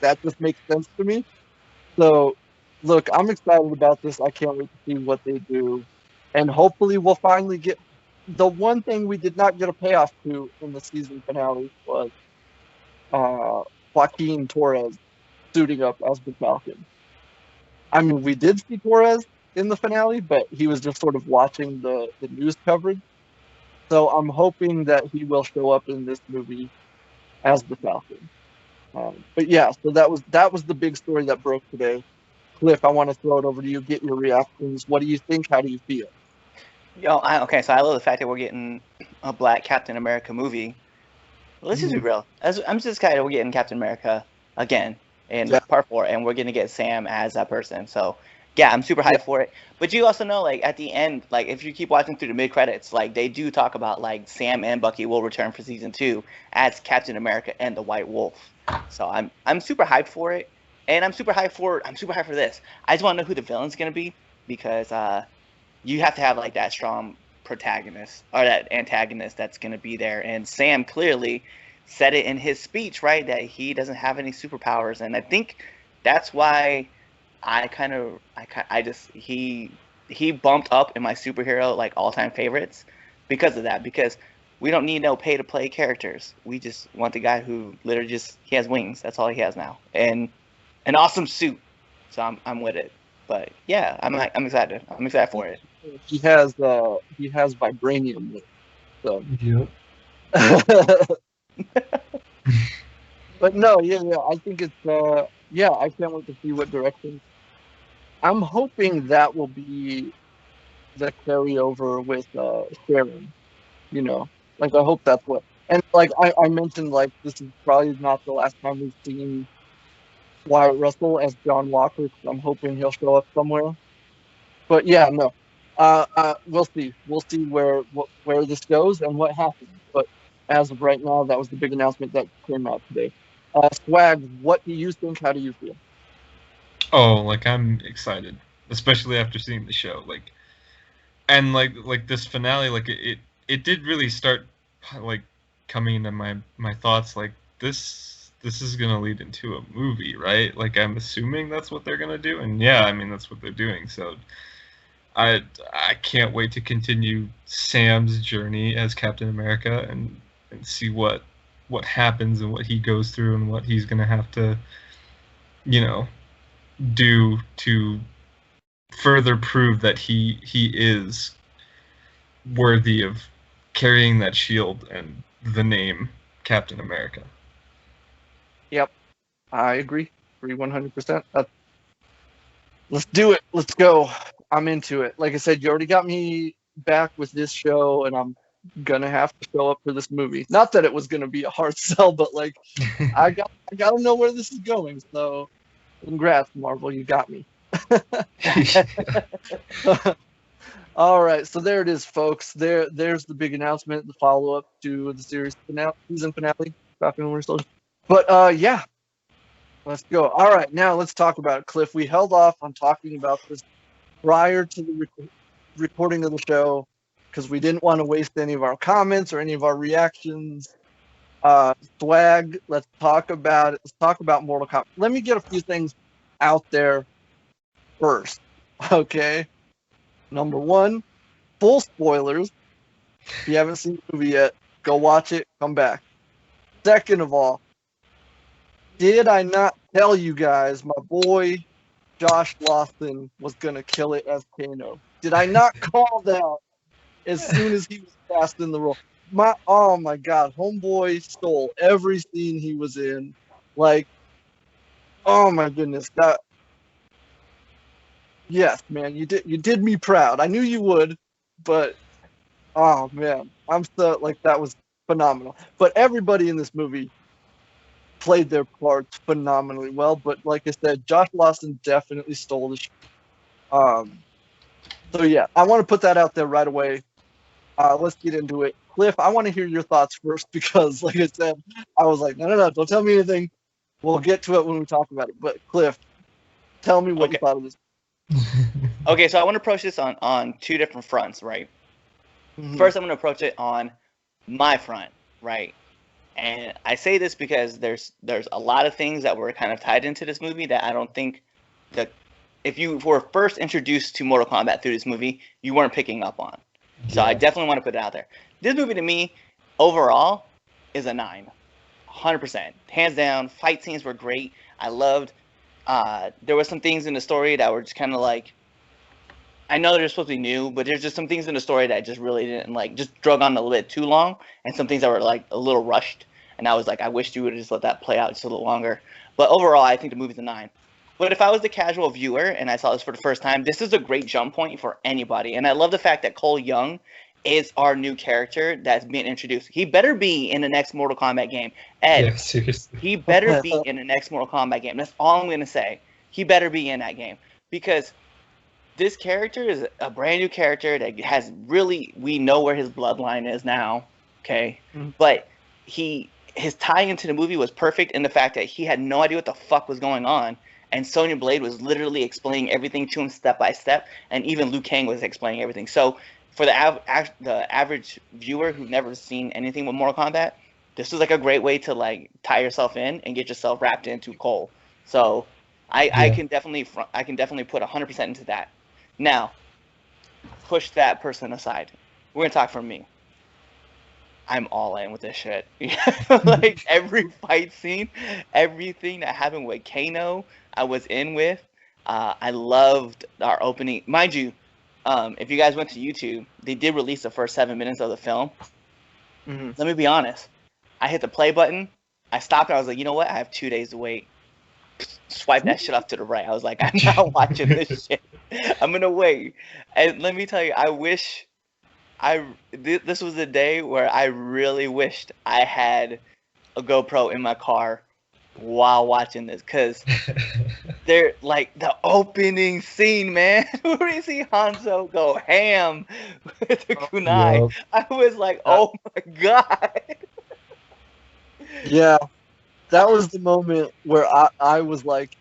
that just makes sense to me. So, look, I'm excited about this. I can't wait to see what they do, and hopefully we'll finally get the one thing we did not get a payoff to in the season finale was Joaquin Torres suiting up as the Falcon. I mean, we did see Torres in the finale, but he was just sort of watching the news coverage. So I'm hoping that he will show up in this movie as the Falcon. But yeah, so that was the big story that broke today. Cliff, I want to throw it over to you. Get your reactions. What do you think? How do you feel? Okay, so I love the fact that we're getting a black Captain America movie. Let's just be real. I'm just excited we're getting Captain America again in Yeah. part 4, and we're gonna get Sam as that person. So yeah, I'm super hyped for it. But you also know, like, at the end, like, if you keep watching through the mid credits, like, they do talk about, like, Sam and Bucky will return for season 2 as Captain America and the White Wolf. So I'm super hyped for it, and I'm super hyped for this. I just want to know who the villain's gonna be, because you have to have, like, that strong protagonist or that antagonist that's going to be there. And Sam clearly said it in his speech, right, that he doesn't have any superpowers. And I think that's why he bumped up in my superhero, like, all-time favorites because of that. Because we don't need no pay-to-play characters. We just want the guy who literally he has wings. That's all he has now, and an awesome suit. So I'm with it. But yeah, I'm excited. I'm excited for it. He has vibranium. So. Yep. But no, yeah, I think it's yeah, I can't wait to see what direction. I'm hoping that will be the carryover with Sharon. You know, like, I hope that's what. And like I mentioned, like, this is probably not the last time we've seen Wyatt Russell as John Walker. I'm hoping he'll show up somewhere. But yeah, no. We'll see. We'll see where this goes and what happens. But as of right now, that was the big announcement that came out today. Swag, what do you think? How do you feel? Oh, like, I'm excited, especially after seeing the show. Like, and like this finale, like, it did really start, like, coming into my thoughts. Like, this this is gonna lead into a movie, right? Like, I'm assuming that's what they're gonna do, and yeah, I mean that's what they're doing. So I can't wait to continue Sam's journey as Captain America and see what happens and what he goes through and what he's gonna have to, you know, do to further prove that he is worthy of carrying that shield and the name Captain America. Yep, I agree. Agree 100%. Let's do it. Let's go. I'm into it. Like I said, you already got me back with this show, and I'm gonna have to show up for this movie. Not that it was gonna be a hard sell, but like I gotta know where this is going. So, congrats, Marvel. You got me. All right, so there it is, folks. There's the big announcement, the follow-up to the series finale, season finale, Falcon and Winter Soldier. But yeah, let's go. All right, now let's talk about it, Cliff. We held off on talking about this prior to the recording of the show because we didn't want to waste any of our comments or any of our reactions. Swag, let's talk about it. Let's talk about Mortal Kombat. Let me get a few things out there first, okay? Number one, full spoilers. If you haven't seen the movie yet, go watch it, come back. Second of all, did I not tell you guys my boy Josh Lawson was going to kill it as Kano? Did I not call that as soon as he was cast in the role? Oh my God, homeboy stole every scene he was in. Like, oh my goodness, yes, man, you did me proud. I knew you would, but oh man, I'm so like that was phenomenal. But everybody in this movie played their parts phenomenally well. But like I said, Josh Lawson definitely stole the show. So yeah, I want to put that out there right away. Let's get into it. Cliff, I want to hear your thoughts first because, like I said, I was like, no, don't tell me anything. We'll get to it when we talk about it. But Cliff, tell me what you thought of this. Okay, so I want to approach this on two different fronts, right? Mm-hmm. First, I'm going to approach it on my front, right? And I say this because there's a lot of things that were kind of tied into this movie that I don't think that if you were first introduced to Mortal Kombat through this movie, you weren't picking up on. Yeah. So I definitely want to put it out there. This movie to me, overall, is a 9. 100%. Hands down, fight scenes were great. I loved there were some things in the story that were just kind of like, I know they're supposed to be new, but there's just some things in the story that just really didn't like, just drug on a little bit too long, and some things that were like a little rushed. And I was like, I wish you would have just let that play out just a little longer. But overall, I think the movie's a 9. But if I was the casual viewer and I saw this for the first time, this is a great jump point for anybody. And I love the fact that Cole Young is our new character that's being introduced. He better be in the next Mortal Kombat game. Ed, yeah, seriously. He better be in the next Mortal Kombat game. That's all I'm going to say. He better be in that game. Because this character is a brand new character that has really, we know where his bloodline is now. Okay? Mm-hmm. But his tie into the movie was perfect in the fact that he had no idea what the fuck was going on. And Sonya Blade was literally explaining everything to him step by step. And even Liu Kang was explaining everything. So for the average viewer who's never seen anything with Mortal Kombat, this is like a great way to like tie yourself in and get yourself wrapped into Cole. So I can definitely put 100% into that. Now, push that person aside. We're gonna talk from me. I'm all in with this shit. Like every fight scene, everything that happened with Kano, I was in with. I loved our opening, mind you. If you guys went to YouTube, they did release the first 7 minutes of the film. Mm-hmm. Let me be honest. I hit the play button. I stopped. I was like, you know what? I have 2 days to wait. Swipe that shit off to the right. I was like, I'm not watching this shit. I'm gonna wait. And let me tell you, I wish this was a day where I really wished I had a GoPro in my car while watching this, because they're like the opening scene, man, where you see Hanzo go ham with the kunai. Yep. I was like, oh my god. Yeah, that was the moment where I was like,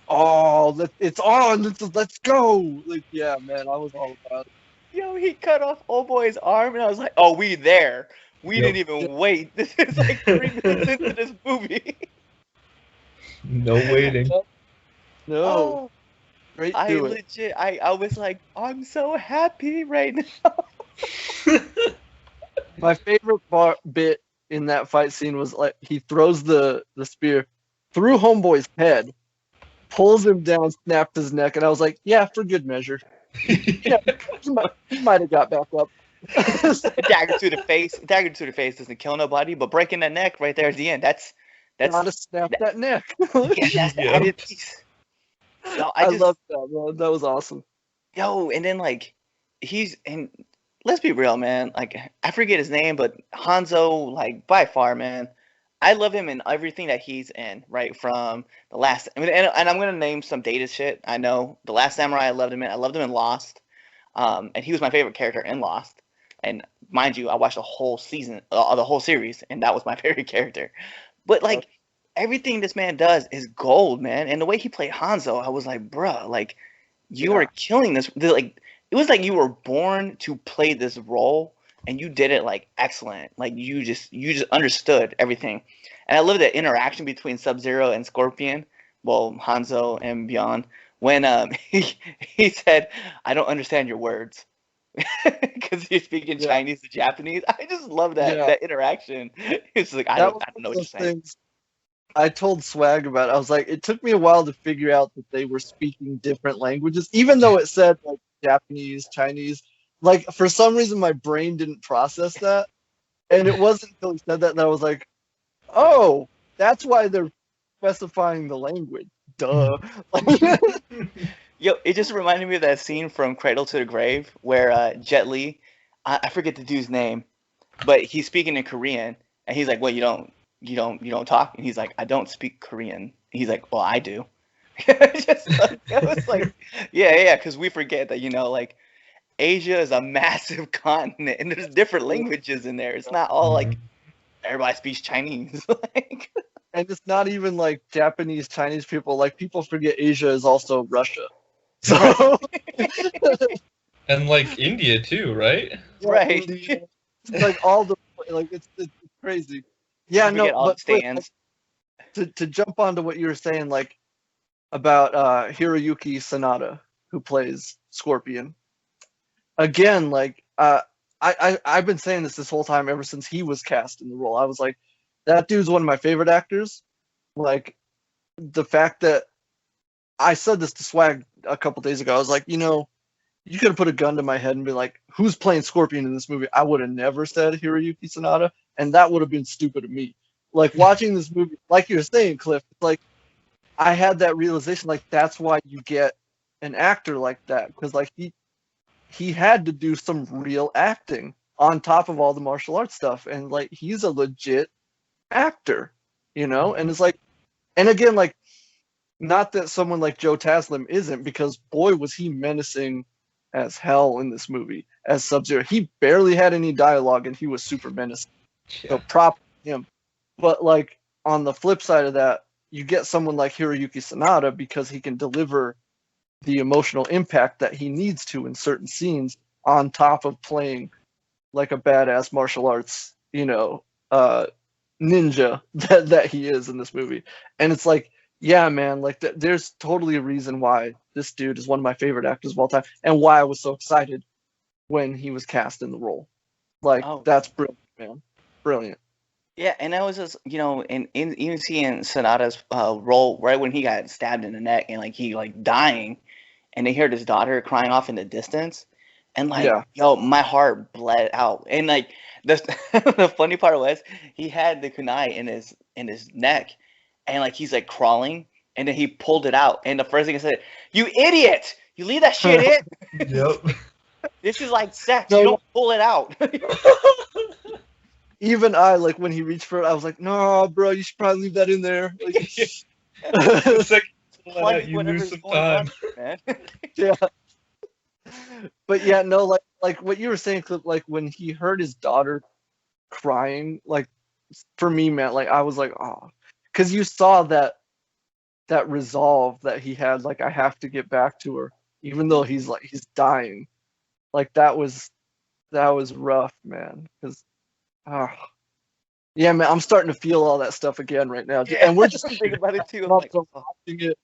oh, it's on, let's go. Like, yeah, man, I was all about it. Yo, he cut off old boy's arm, and I was like, oh, we there. We Yep. didn't even wait. This is like 3 minutes into this movie. No waiting. No, Oh, straight I to it. legit, I was like, I'm so happy right now. My favorite bit in that fight scene was like he throws the spear through Homeboy's head, pulls him down, snaps his neck, and I was like, yeah, for good measure. Yeah, he might have got back up. Dagger to the face. Dagger to the face doesn't kill nobody, but breaking the neck right there at the end, that's Gotta snap that neck. yeah, that's the Yep. added piece. Yo, I love that, man. That was awesome. Yo, and then like and let's be real, man. Like I forget his name, but Hanzo, like by far, man. I love him in everything that he's in, right? From the last, I mean, and I'm gonna name some dated shit. I know the Last Samurai. I loved him in. I loved him in Lost, and he was my favorite character in Lost. And mind you, I watched the whole season, the whole series, and that was my favorite character. But like everything this man does is gold, man. And the way he played Hanzo, I was like, bruh, like you are killing this. Like it was like you were born to play this role, and you did it like excellent. Like you just understood everything. And I love the interaction between Sub-Zero and Scorpion, well, Hanzo and beyond, when he said, "I don't understand your words." Because he's speaking Chinese to Japanese. I just love that interaction. It's like I don't know what you're saying. I told Swag about it. I was like, it took me a while to figure out that they were speaking different languages, even though it said like Japanese, Chinese. Like for some reason, my brain didn't process that, and it wasn't until he said that I was like, oh, that's why they're specifying the language. Duh. Yo, it just reminded me of that scene from Cradle to the Grave where Jet Li, I forget the dude's name, but he's speaking in Korean, and he's like, "Well, you don't talk," and he's like, "I don't speak Korean." And he's like, "Well, I do." It was like, yeah, because we forget that like Asia is a massive continent, and there's different languages in there. It's not all like everybody speaks Chinese. Like, and it's not even like Japanese, Chinese people. Like people forget Asia is also Russia. So And like India too, right? right. India, like all the like it's crazy. Yeah, no, but stands. to jump onto what you were saying, like about Hiroyuki Sanada, who plays Scorpion. Again, like I've been saying this whole time ever since he was cast in the role. I was like, that dude's one of my favorite actors. Like the fact that I said this to Swag a couple days ago. I was like, you could have put a gun to my head and be like, who's playing Scorpion in this movie? I would have never said Hiroyuki Sanada, and that would have been stupid of me. Like watching this movie, like you were saying, Cliff, like I had that realization, like that's why you get an actor like that, because like he had to do some real acting on top of all the martial arts stuff, and like he's a legit actor, and it's like, and again, like not that someone like Joe Taslim isn't, because boy was he menacing as hell in this movie as Sub-Zero. He barely had any dialogue and he was super menacing. So prop him. But like on the flip side of that, you get someone like Hiroyuki Sanada because he can deliver the emotional impact that he needs to in certain scenes on top of playing like a badass martial arts, ninja that he is in this movie. And it's like, yeah, man, like there's totally a reason why this dude is one of my favorite actors of all time, and why I was so excited when he was cast in the role. Like that's brilliant, man, brilliant. Yeah, and that was just in even seeing Sonata's role right when he got stabbed in the neck and like he like dying, and they heard his daughter crying off in the distance, and like yo, my heart bled out, and like the funny part was he had the kunai in his neck. And like he's like crawling, and then he pulled it out. And the first thing I said, "You idiot! You leave that shit in." Yep. This is like sex. You don't pull it out. Even I, like when he reached for it, I was like, "No, bro, you should probably leave that in there." Like, It's like you lose some time. Man. Yeah. But yeah, no, like what you were saying, Clip, like when he heard his daughter crying, like for me, man, like I was like, oh. Because you saw that resolve that he had, like I have to get back to her, even though he's dying. Like that was rough, man. Because Yeah, man, I'm starting to feel all that stuff again right now, Yeah, and we're just thinking about it too. I'm up like, to oh. watching it.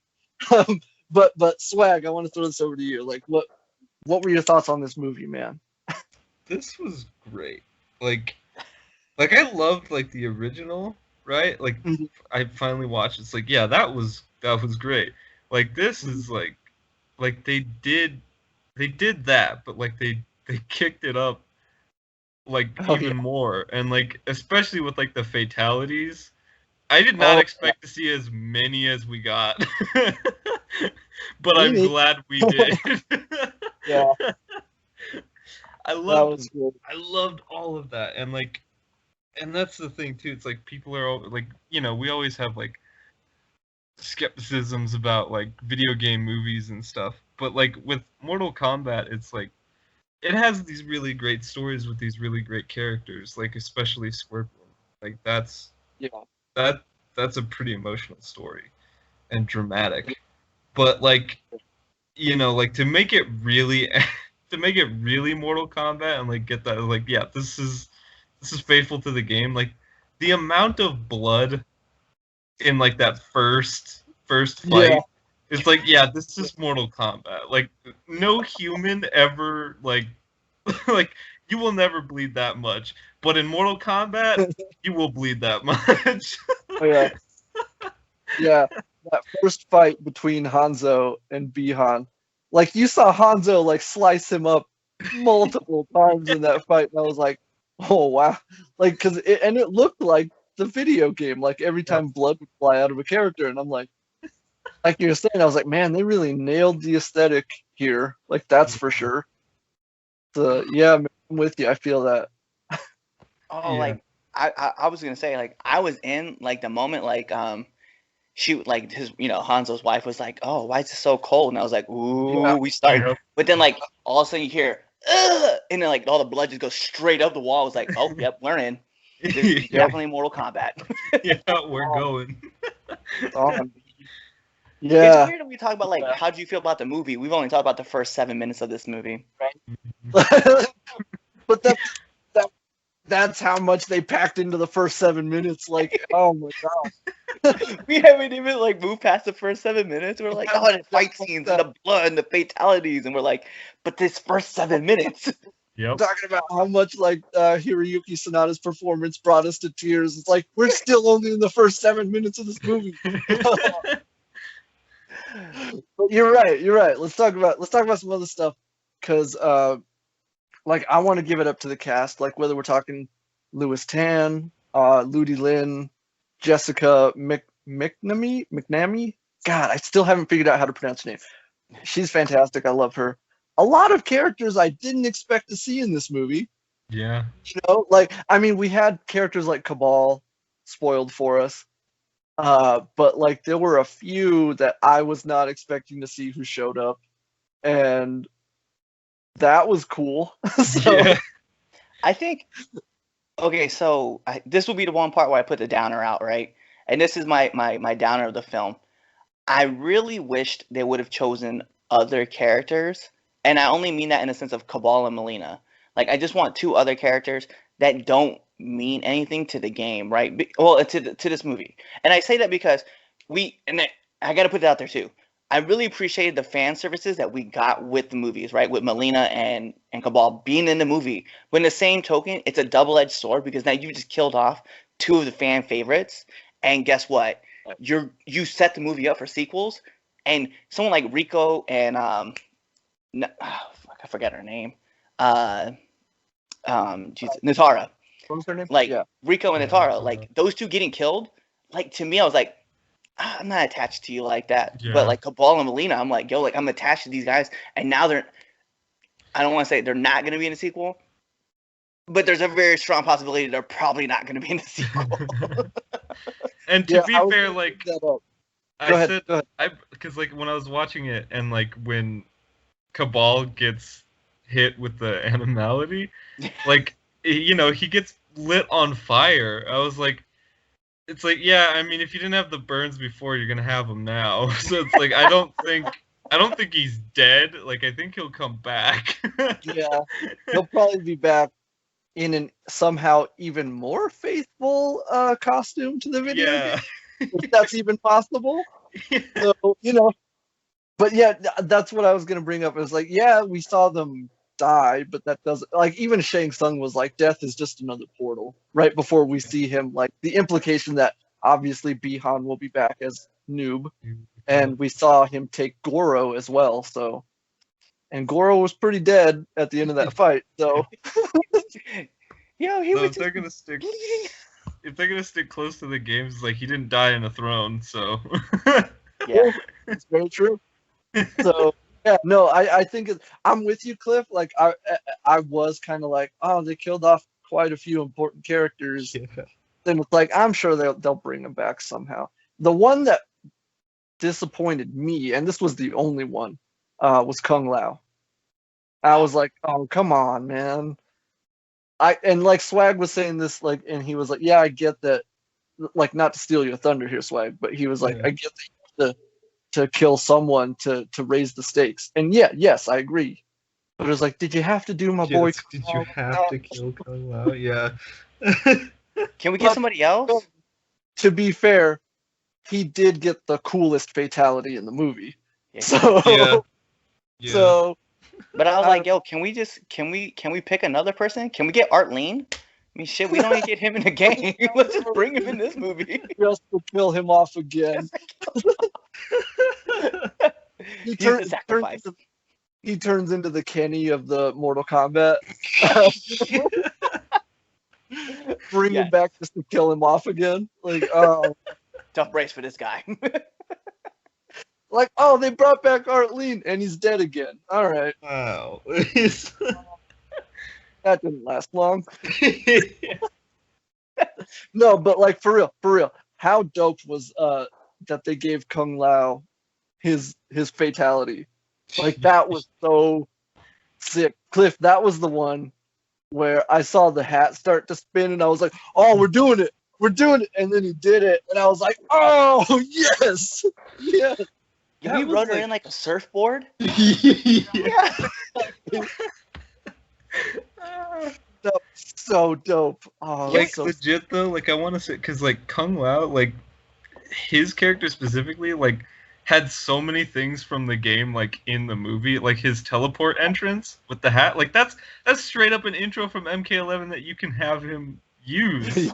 But Swag, I want to throw this over to you. Like, what were your thoughts on this movie, man? This was great. Like I loved like the original, right? Like Mhm. I finally watched. It's like, yeah, that was great. Like this is like they did that, but like they kicked it up like Oh yeah. even more, and like especially with like the fatalities. I did not Oh expect to see as many as we got, but Me I'm neither. glad we did. Yeah, I that loved was good. all of that, and that's the thing too. It's like people are like, we always have like skepticisms about like video game movies and stuff, but like with Mortal Kombat, it's like it has these really great stories with these really great characters, like especially Scorpion. Like Yeah. that that's a pretty emotional story and dramatic. But like, like to make it really to make it really Mortal Kombat and like get that, like, yeah, this is faithful to the game. Like the amount of blood in like that first Yeah. fight, it's like, yeah, this is Mortal Kombat. Like no human ever like like you will never bleed that much, but in Mortal Kombat you will bleed that much. Oh yeah. Yeah. That first fight between Hanzo and Bihan. Like you saw Hanzo like slice him up multiple times in that fight, and I was like, oh wow. Like it looked like the video game. Like every time blood would fly out of a character, and I'm like you were saying, I was like, man, they really nailed the aesthetic here. Like that's for sure. So yeah, man, I'm with you. I feel that. Oh, Yeah. like I was gonna say, like I was in like the moment, like she like his Hanzo's wife was like, oh, why is it so cold? And I was like, ooh, Yeah. we started. Yep. But then like all of a sudden you hear, ugh, and then like all the blood just goes straight up the wall. I was like, oh, yep, we're in. This is Yeah, definitely Mortal Kombat. we're going. On. It's Yeah. weird that we talk about like how do you feel about the movie? We've only talked about the first 7 minutes of this movie. But that's how much they packed into the first 7 minutes. Like, oh my god. We haven't even like moved past the first 7 minutes. We're like, oh, the fight scenes and the blood and the fatalities, and we're like, but this first 7 minutes. Yep. Talking about how much like Hiroyuki Sanada's performance brought us to tears. It's like we're still only in the first 7 minutes of this movie. But you're right. You're right. Let's talk about some other stuff, because like I want to give it up to the cast. Like whether we're talking Louis Tan, Ludi Lin, Jessica McNamee. God, I still haven't figured out how to pronounce her name. She's fantastic. I love her. A lot of characters I didn't expect to see in this movie. Yeah. Like I mean, we had characters like Cabal spoiled for us. But like there were a few that I was not expecting to see who showed up, and that was cool. So, Yeah. I think. Okay, so this will be the one part where I put the downer out, right? And this is my downer of the film. I really wished they would have chosen other characters, and I only mean that in the sense of Cabal and Melina. Like, I just want two other characters that don't mean anything to the game, right? Well, to this movie. And I say that because I got to put it out there too. I really appreciated the fan services that we got with the movies, right? With Melina and Cabal being in the movie. But in the same token, it's a double-edged sword because now you just killed off two of the fan favorites, and guess what? You set the movie up for sequels, and someone like Rico and I forget her name, Natara. what was her name? Like Yeah. Rico and Natara, like those two getting killed. Like to me, I was like, I'm not attached to you like that. Yeah. But like Cabal and Melina, I'm like, yo, like I'm attached to these guys, and now I don't want to say they're not going to be in a sequel, but there's a very strong possibility they're probably not going to be in the sequel. And to Yeah, be I was fair, gonna like bring that up. I Go ahead. said, Go ahead. because like when I was watching it and like when Cabal gets hit with the animality, like he gets lit on fire. I was like, it's like, yeah, I mean, if you didn't have the burns before, you're gonna have them now. So it's like I don't think he's dead. Like I think he'll come back. Yeah, he'll probably be back in an somehow even more faithful costume to the video game, if that's even possible. So, but yeah, that's what I was gonna bring up. It was like, yeah, we saw them die, but that doesn't, like, even Shang Tsung was like, death is just another portal. Right before we see him, like the implication that obviously Bihan will be back as Noob, and we saw him take Goro as well. So, and Goro was pretty dead at the end of that fight. So, he was if they're gonna stick, if they're gonna stick close to the games, like he didn't die in a throne, so yeah, it's very true. So yeah, no, I think I'm with you, Cliff. Like I was kind of like, oh, they killed off quite a few important characters. Yeah. Then it's like, I'm sure they'll bring them back somehow. The one that disappointed me, and this was the only one, was Kung Lao. I was like, oh, come on, man. And like Swag was saying this, like, and he was like, yeah, I get that, like, not to steal your thunder here, Swag, but he was like, I get that you have to kill someone to raise the stakes. And yeah, yes, I agree. But it was like, did you have to do my boy? Did you have to kill Kung Lao? Yeah. Can we get somebody else? To be fair, he did get the coolest fatality in the movie. Yeah. So, Yeah. so. But I was like, yo, can we pick another person? Can we get Art Lean? I mean, shit, we don't even get him in the game. Let's just bring him in this movie. Just to kill him off again. he turns into the Kenny of the Mortal Kombat. Bring him back just to kill him off again. Like, oh. Tough brace for this guy. Like, oh, they brought back Art Lean and he's dead again. All right. Wow. That didn't last long. No, but like for real, how dope was that they gave Kung Lao his fatality? Like, that was so sick. Cliff, that was the one where I saw the hat start to spin and I was like, oh, we're doing it, and then he did it, and I was like, oh yes, yes. Can we run her in like a surfboard? Yeah. That was so dope. Oh, Like, so legit though, like I want to say, because like Kung Lao, like his character specifically, like had so many things from the game, like in the movie, like his teleport entrance with the hat, like that's straight up an intro from MK11 that you can have him use. Yeah.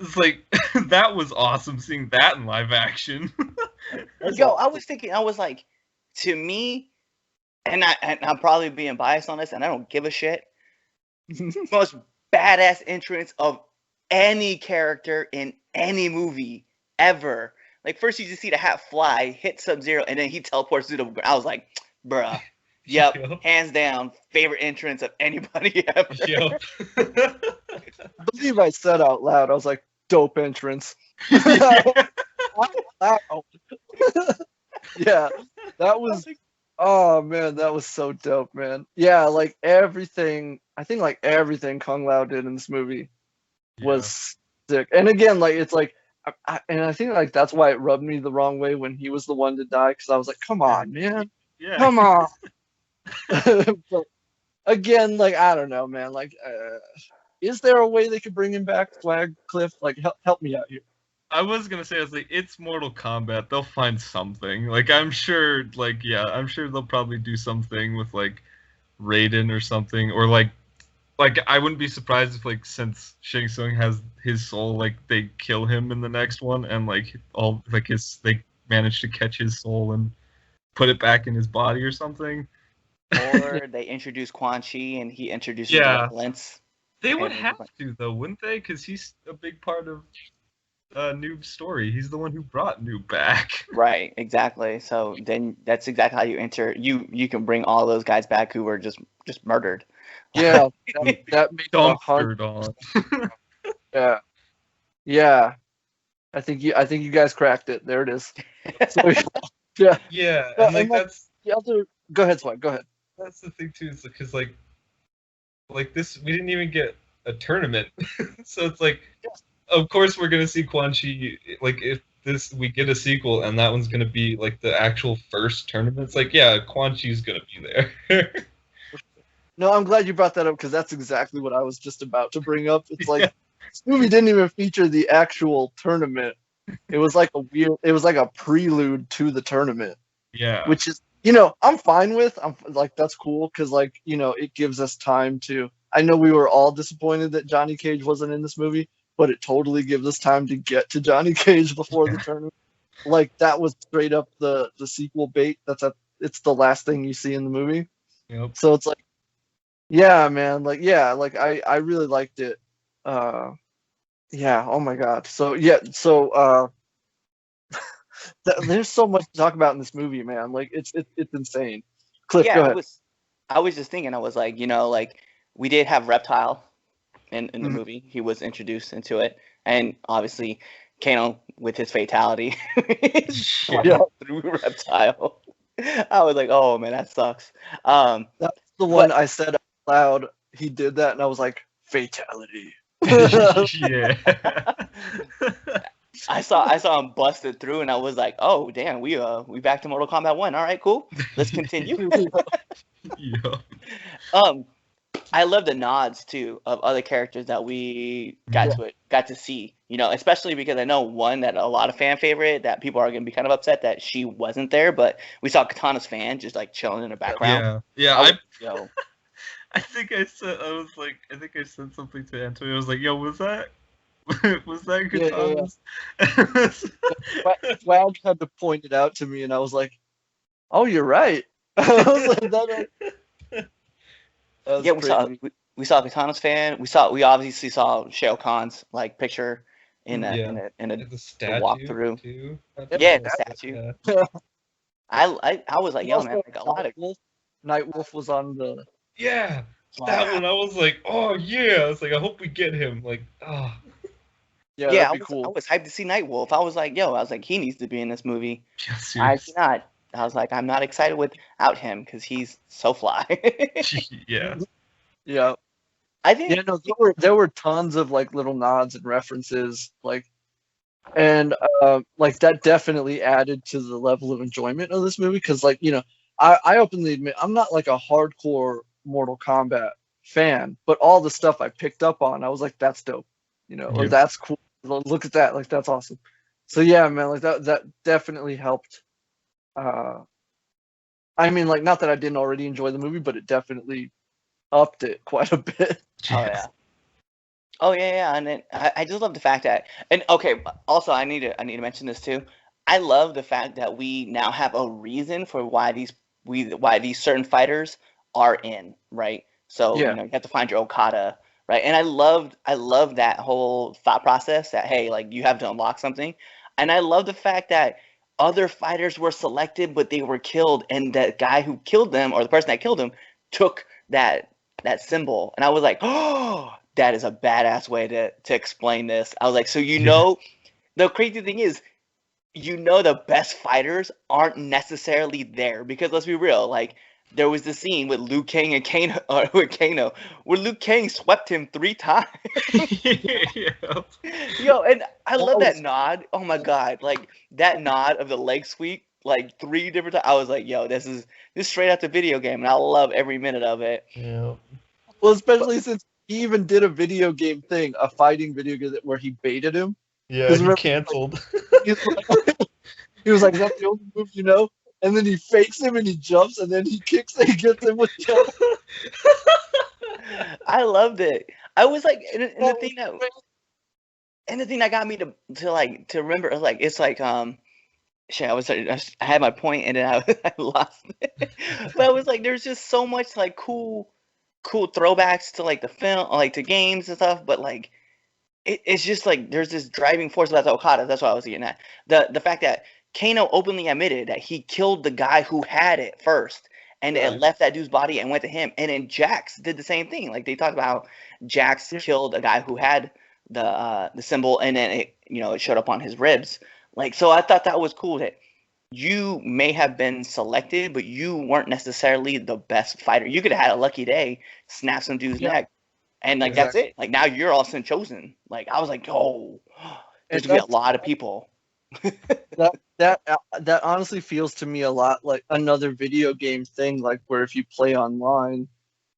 It's like that was awesome seeing that in live action. Yo, I was thinking, I was like, to me, and I'm probably being biased on this, and I don't give a shit. Most badass entrance of any character in any movie ever. Like, first you just see the hat fly, hit Sub-Zero, and then he teleports through the ground. I was like, bruh. Yep, hands down, favorite entrance of anybody ever. Yep. I believe I said out loud, I was like, dope entrance. Yeah, that was, oh man, that was so dope, man. Yeah, like everything, I think like everything Kung Lao did in this movie was sick. And again, like, it's like, and I think like that's why it rubbed me the wrong way when he was the one to die, because I was like, come on, man. Yeah. Come on. But again, like, I don't know, man. Like, is there a way they could bring him back, Swag, Cliff? Like, help me out here. I was gonna say, I was like, it's Mortal Kombat. They'll find something. Like, I'm sure, like, yeah, I'm sure they'll probably do something with like Raiden or something, or like I wouldn't be surprised if, like, since Shang Tsung has his soul, like they kill him in the next one, and like all like they manage to catch his soul and put it back in his body or something. Or they introduce Quan Chi and he introduces violence. They would have to, though, wouldn't they? Because he's a big part of Noob's story. He's the one who brought Noob back. Right, exactly. So then that's exactly how you enter. You can bring all those guys back who were just murdered. Yeah, that makes Dumpstered on. Yeah. I think you guys cracked it. There it is. So, yeah. Yeah, and like that's the other. Go ahead, Swag. Go ahead. That's the thing too, is because like this, we didn't even get a tournament, so it's like, of course we're gonna see Quan Chi. Like, if we get a sequel and that one's gonna be like the actual first tournament, it's like, yeah, Quan Chi's gonna be there. No, I'm glad you brought that up because that's exactly what I was just about to bring up. It's like this movie didn't even feature the actual tournament. It was like a prelude to the tournament, Yeah. which is, I'm fine with. I'm like, that's cool because, like, it gives us time to. I know we were all disappointed that Johnny Cage wasn't in this movie, but it totally gives us time to get to Johnny Cage before the tournament. Like, that was straight up the sequel bait. It's the last thing you see in the movie. Yep. So it's like, yeah, man, like, yeah, like I really liked it. Yeah, oh my God. So yeah, there's so much to talk about in this movie, man. Like, it's insane. Cliff, go ahead. I was just thinking, I was like, like, we did have Reptile in the Mhm. movie. He was introduced into it, and obviously Kano with his fatality Yeah. through Reptile. I was like, oh man, that sucks. That's the one I said out loud. He did that, and I was like, fatality. Yeah. I saw him busted through, and I was like, oh damn, we back to Mortal Kombat 1. All right, cool. Let's continue. Yeah. I love the nods too of other characters that we got to see. Especially because I know one that a lot of fan favorite that people are gonna be kind of upset that she wasn't there, but we saw Katana's fan just like chilling in the background. Yeah. Yo, I think I said something to Antonio. I was like, yo, was that Katana's? Swag had to point it out to me, and I was like, oh, you're right. I was like, that was crazy. we saw Katana's fan. We obviously saw Shao Kahn's like picture in a the statue walkthrough. too. Yeah, the statue. Yeah. I was like, yo, man, like a lot of Nightwolf was on the. Yeah, that one. I was like, oh yeah. I was like, I hope we get him. Like, oh. Yeah, I that'd be cool. I was hyped to see Nightwolf. I was like, he needs to be in this movie. Yeah, I did not. I was like, I'm not excited without him because he's so fly. Yeah. Yeah. I think. Yeah, no, there were tons of like little nods and references, like, and like that definitely added to the level of enjoyment of this movie because, like, I openly admit I'm not like a hardcore Mortal Kombat fan, but all the stuff I picked up on, I was like, that's dope, or that's cool. Look at that, like, that's awesome. So yeah, man, like that definitely helped. I mean, like, not that I didn't already enjoy the movie, but it definitely upped it quite a bit. Oh yeah, and then I just love the fact that, and okay, also I need to mention this too. I love the fact that we now have a reason for why these certain fighters are in, right? So Yeah. you have to find your Okada, right? And I love that whole thought process that, hey, like, you have to unlock something, and I love the fact that other fighters were selected, but they were killed, and that guy who killed them, or the person that killed them, took that symbol, and I was like, oh, that is a badass way to explain this. I was like, so the crazy thing is, the best fighters aren't necessarily there, because let's be real, like, there was the scene with Liu Kang and Kano, where Liu Kang swept him 3 times. Yo, and I love that nod. Oh my god, like that nod of the leg sweep, like 3 different times. I was like, yo, this is straight out the video game, and I love every minute of it. Yeah. Well, especially since he even did a video game thing, a fighting video game where he baited him. Yeah, he canceled. He was like, "That's the only move you know." And then he fakes him and he jumps and then he kicks and he gets him with jump. I loved it. I was like, and the thing that got me to remember, like, it's like, shit, I had my point and then I lost it. But I was like, there's just so much like cool throwbacks to like the film, like to games and stuff. But like, it's just like there's this driving force about the Okada. That's what I was getting at. The fact that Kano openly admitted that he killed the guy who had it first, and it left that dude's body and went to him. And then Jax did the same thing. Like, they talked about how Jax killed a guy who had the symbol, and then it showed up on his ribs. Like, so I thought that was cool that you may have been selected, but you weren't necessarily the best fighter. You could have had a lucky day, snap some dude's neck, and like that's it. Like, now you're all of a sudden chosen. Like, I was like, oh, there's gonna be a lot of people. that honestly feels to me a lot like another video game thing, like where if you play online,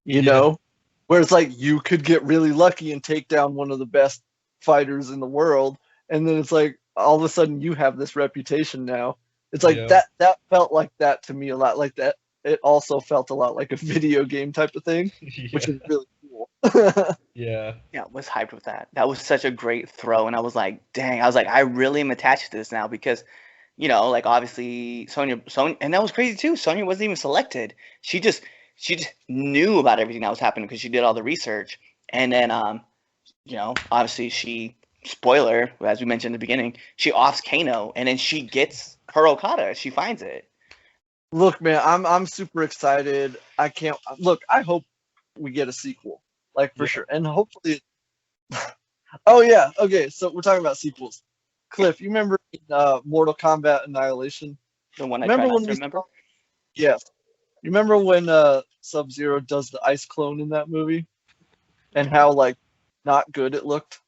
you know? Whereas like you could get really lucky and take down one of the best fighters in the world, and then it's like all of a sudden you have this reputation now. It's like that felt like that to me a lot. Like that it also felt a lot like a video game type of thing, which is really cool. Yeah. Yeah, I was hyped with that. That was such a great throw, and I was like, dang, I was like, I really am attached to this now because, you know, like obviously Sonya, and that was crazy too. Sonya wasn't even selected. She just knew about everything that was happening because she did all the research, and then you know, obviously she, spoiler, as we mentioned in the beginning, she offs Kano, and then she gets her Okada. She finds it. Look, man, I'm super excited. I can't look. I hope we get a sequel, like for sure, and hopefully. Oh yeah, okay. So we're talking about sequels. Cliff, you remember Mortal Kombat Annihilation? The one I try not to remember. Yes. You remember when Sub-Zero does the ice clone in that movie, and how like not good it looked?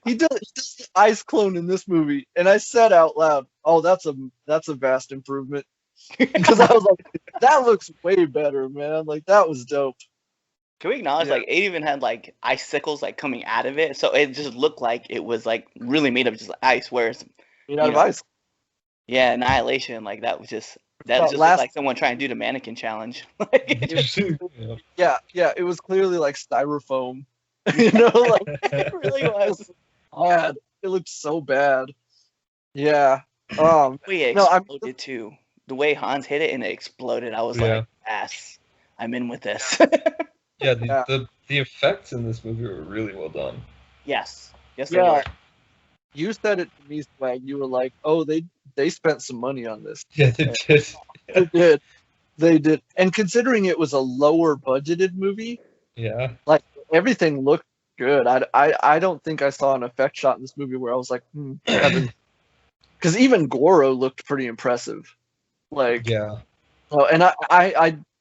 He does the ice clone in this movie, and I said out loud, "Oh, that's a vast improvement," because I was like, "That looks way better, man! Like that was dope." Can we acknowledge like it even had like icicles like coming out of it, so it just looked like it was like really made of just ice, whereas made out of ice. Yeah, Annihilation, like that was just like someone trying to do the mannequin challenge. Yeah, it was clearly like styrofoam. You know, like it really was. Bad. It looked so bad. Yeah. We exploded too. The way Hans hit it and it exploded, I was like, "Yes, I'm in with this." The effects in this movie were really well done. Yes, they were. You said it to me, Swag. You were like, "Oh, they spent some money on this." Yeah, they did. They did. They did. And considering it was a lower budgeted movie, like everything looked good. I don't think I saw an effect shot in this movie where I was like, because even Goro looked pretty impressive. Like, oh, and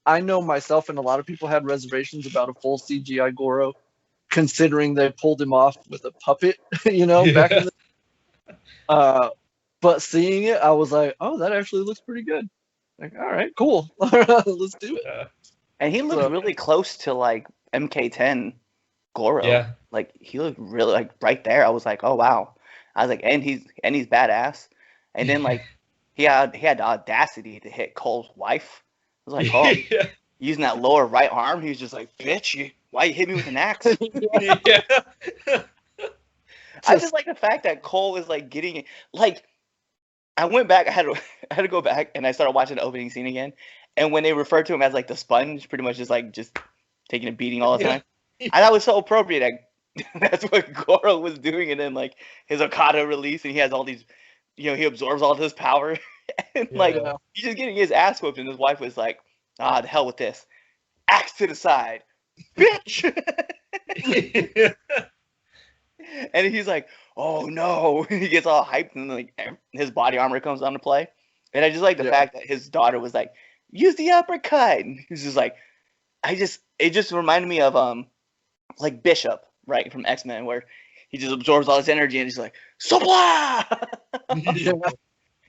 I know myself and a lot of people had reservations about a full CGI Goro, considering they pulled him off with a puppet, you know, back in the. But seeing it, I was like, oh, that actually looks pretty good. Like, all right, cool, let's do it. And he looked really close to like MK10 Goro. Yeah. Like he looked really like right there. I was like, oh wow. I was like, and he's badass. And then like he had the audacity to hit Cole's wife. I was like, oh, using that lower right arm, he was just like, bitch, why you hit me with an axe? I just like the fact that Cole is like getting like. I went back. I had to go back, and I started watching the opening scene again. And when they referred to him as like the sponge, pretty much just taking a beating all the time, I thought it was so appropriate. That's what Goro was doing, and then like his Okada release, and he has all these, you know, he absorbs all this power, and he's just getting his ass whooped, and his wife was like, "Ah, the hell with this, axe to the side, bitch." And he's like, "Oh no!" He gets all hyped, and like his body armor comes on to play. And I just like the fact that his daughter was like, "Use the uppercut." And he's just like, it just reminded me of like Bishop, right, from X-Men, where he just absorbs all his energy and he's like, "Supply."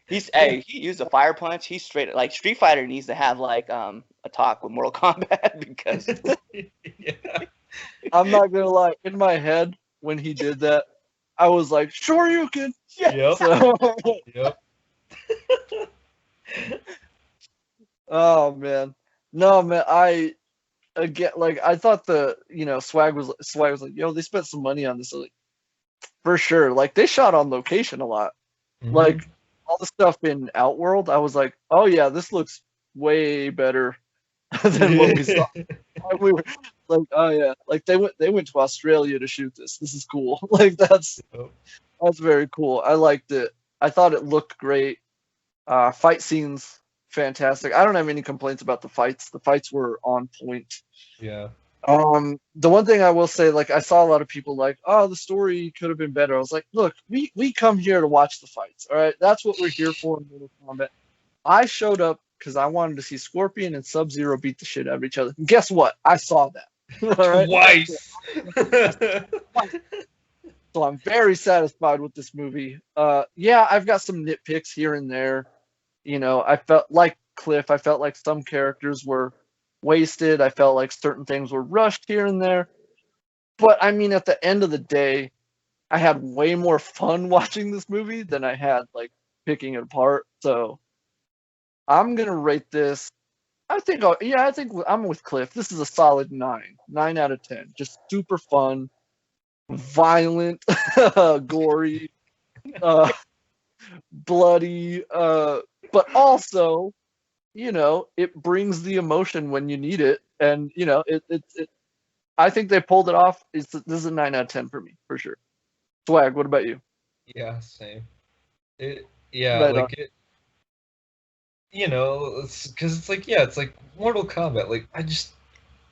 He used a fire punch. He's straight like Street Fighter needs to have like a talk with Mortal Kombat because I'm not gonna lie, in my head when he did that, I was like, "Sure you can." Yep. Oh man, no man, I thought Swag was like, "Yo, they spent some money on this." Like, for sure, like they shot on location a lot. Like all the stuff in Outworld, I was like, "Oh yeah, this looks way better than what we saw." We were like, "Oh yeah," like they went to Australia to shoot this. This is cool. Like that's very cool. I liked it. I thought it looked great. Fight scenes, fantastic. I don't have any complaints about the fights. The fights were on point. Yeah. The one thing I will say, like I saw a lot of people like, "Oh, the story could have been better." I was like, "Look, we come here to watch the fights. All right, that's what we're here for in Mortal Kombat." I showed up because I wanted to see Scorpion and Sub-Zero beat the shit out of each other. And guess what? I saw that. All right? Twice. So I'm very satisfied with this movie. Yeah, I've got some nitpicks here and there. You know, I felt like Cliff. I felt like some characters were wasted. I felt like certain things were rushed here and there. But I mean, at the end of the day, I had way more fun watching this movie than I had like picking it apart. So I'm gonna rate this. I think I'm with Cliff. This is a solid 9 out of 10. Just super fun, violent, gory, bloody, but also, it brings the emotion when you need it, and it. I think they pulled it off. This is a 9 out of 10 for me, for sure. Swag, what about you? Yeah, same. Right Like it. Because it's like, it's like Mortal Kombat. Like, I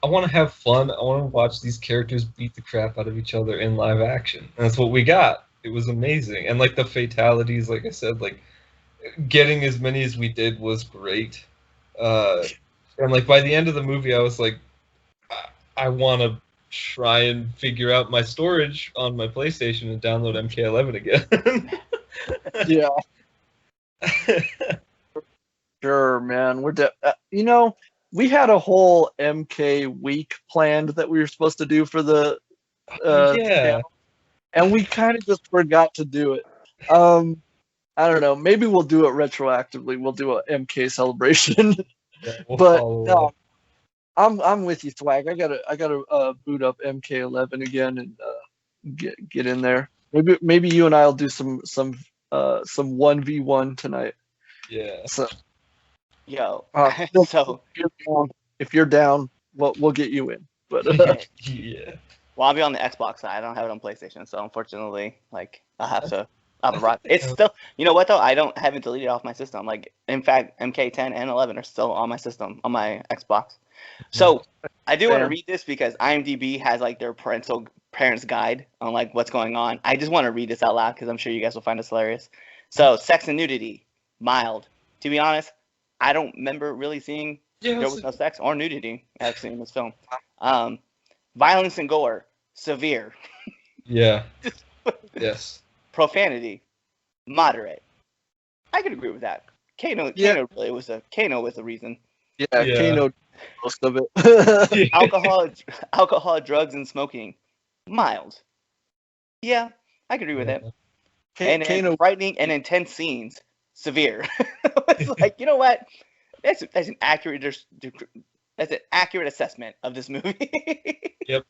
want to have fun. I want to watch these characters beat the crap out of each other in live action. And that's what we got. It was amazing. And like the fatalities, like I said, like getting as many as we did was great. And like by the end of the movie, I was like, I want to try and figure out my storage on my PlayStation and download MK11 again. Yeah. Sure, man. We had a whole MK week planned that we were supposed to do for the channel, and we kind of just forgot to do it. I don't know. Maybe we'll do it retroactively. We'll do a MK celebration. Yeah, we'll but follow no, up. I'm with you, Swag. I gotta boot up MK11 again and get in there. Maybe you and I'll do some 1v1 tonight. Yeah. So. Yo, So if you're down, we'll get you in. But Yeah. Well, I'll be on the Xbox side. I don't have it on PlayStation, so unfortunately, like I'll have to rock. It's still, you know what though? I haven't deleted it off my system. Like, in fact, MK10 and 11 are still on my system on my Xbox. So I do want to read this because IMDb has like their parents guide on like what's going on. I just want to read this out loud because I'm sure you guys will find this hilarious. So, sex and nudity, mild. To be honest, I don't remember really seeing there was no sex or nudity actually in this film. Violence and gore, severe. Yeah. Yes. Profanity, moderate. I could agree with that. Kano was the reason. Yeah. Kano most of it. Alcohol, drugs, and smoking, mild. Yeah, I could agree with that. And frightening and intense scenes, severe. It's like, you know what? That's an accurate assessment of this movie. Yep.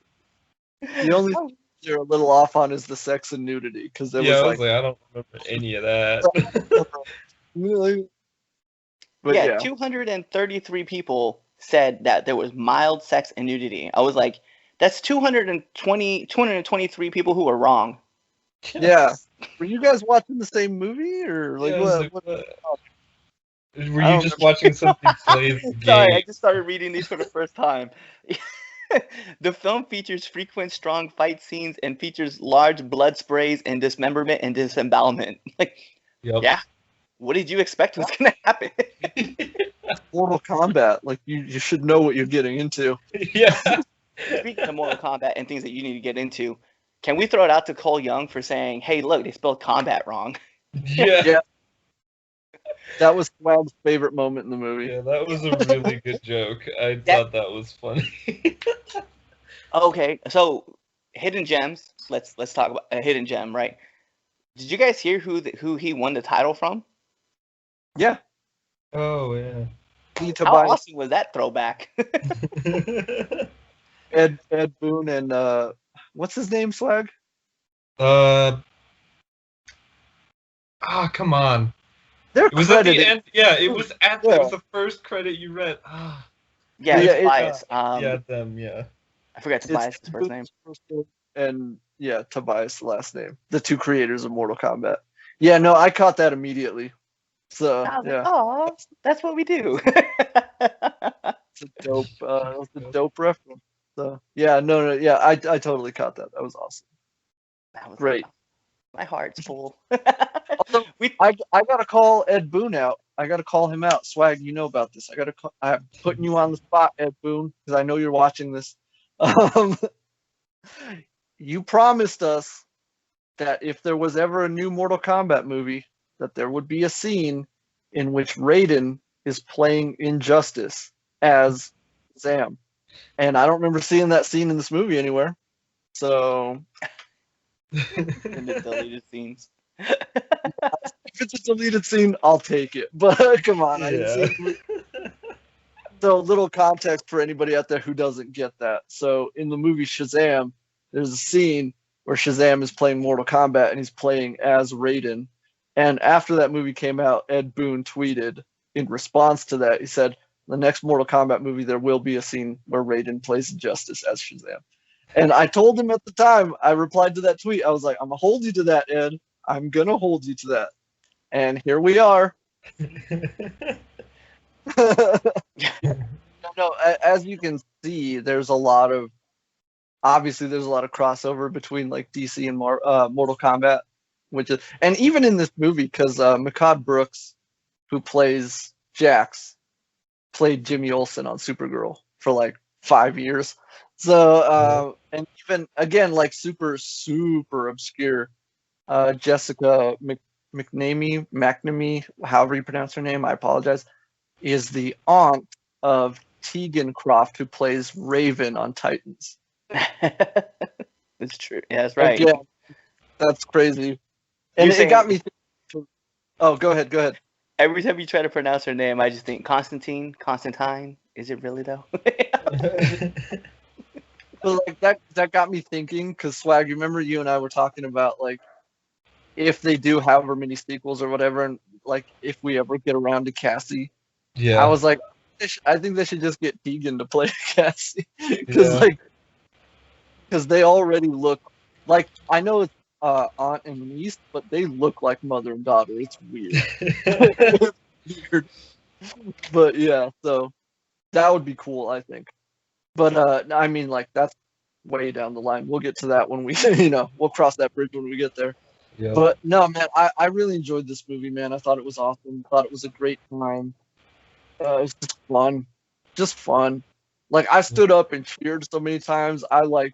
The only thing you're a little off on is the sex and nudity, because I don't remember any of that. But yeah, 233 people said that there was mild sex and nudity. I was like, that's 223 people who were wrong. Yeah. Were you guys watching the same movie, or like what? Were you just watching something play the game? Sorry, I just started reading these for the first time. The film features frequent strong fight scenes and features large blood sprays and dismemberment and disembowelment. Like, yeah, what did you expect was going to happen? Mortal Kombat, like you should know what you're getting into. Yeah. Speaking of Mortal Kombat and things that you need to get into, can we throw it out to Cole Young for saying, "Hey, look, they spelled combat wrong"? Yeah. That was Swag's favorite moment in the movie. Yeah, that was a really good joke. I thought that was funny. Okay, so hidden gems. Let's talk about a hidden gem, right? Did you guys hear who he won the title from? Yeah. Oh yeah. How awesome was that throwback? Ed Boon and what's his name, Swag? Come on. It was at the end. Yeah, it was it was the first credit you read. Yeah, Tobias. Them. Yeah. I forgot Tobias' first name. And Tobias' last name. The two creators of Mortal Kombat. Yeah, no, I caught that immediately. So yeah. Oh, that's what we do. It's a dope reference. So yeah, no, I totally caught that. That was awesome. That was great. My heart's full. Also, I gotta call Ed Boon out. I gotta call him out. Swag, you know about this. I'm putting you on the spot, Ed Boon, because I know you're watching this. You promised us that if there was ever a new Mortal Kombat movie, that there would be a scene in which Raiden is playing Injustice as Shazam. And I don't remember seeing that scene in this movie anywhere. So In the deleted scenes. if it's a deleted scene, I'll take it. But come on, I didn't see Yeah. the movie. So little context for anybody out there who doesn't get that. So in the movie Shazam, there's a scene where Shazam is playing Mortal Kombat and he's playing as Raiden. And after that movie came out, Ed Boon tweeted in response to that, he said, the next Mortal Kombat movie, there will be a scene where Raiden plays Injustice as Shazam. And I told him at the time, I replied to that tweet, I was like, I'm going to hold you to that, Ed. I'm going to hold you to that. And here we are. No, as you can see, there's a lot of crossover between like DC and Mortal Kombat, which is, and even in this movie, because Mehcad Brooks, who plays Jax, played Jimmy Olsen on Supergirl for like 5 years. So and even again, like super obscure, Jessica McNamee, however you pronounce her name, I apologize, is the aunt of Tegan Croft, who plays Raven on Titans. That's true. Yeah, that's right. Again, that's crazy. And it got me thinking. Oh, go ahead. Every time you try to pronounce her name, I just think Constantine. Is it really though? So like that got me thinking, because Swag, you remember you and I were talking about like if they do however many sequels or whatever, and like if we ever get around to Cassie, Yeah. I was like, I think they should just get Tegan to play Cassie, because they already look like, I know it's aunt and niece, but they look like mother and daughter. It's weird. It's weird. But yeah, so that would be cool, I think. But I mean, like, that's way down the line. We'll get to that when we, we'll cross that bridge when we get there. Yeah. But no, man, I really enjoyed this movie, man. I thought it was awesome. Thought it was a great time. It was just fun. Like, I stood up and cheered so many times. I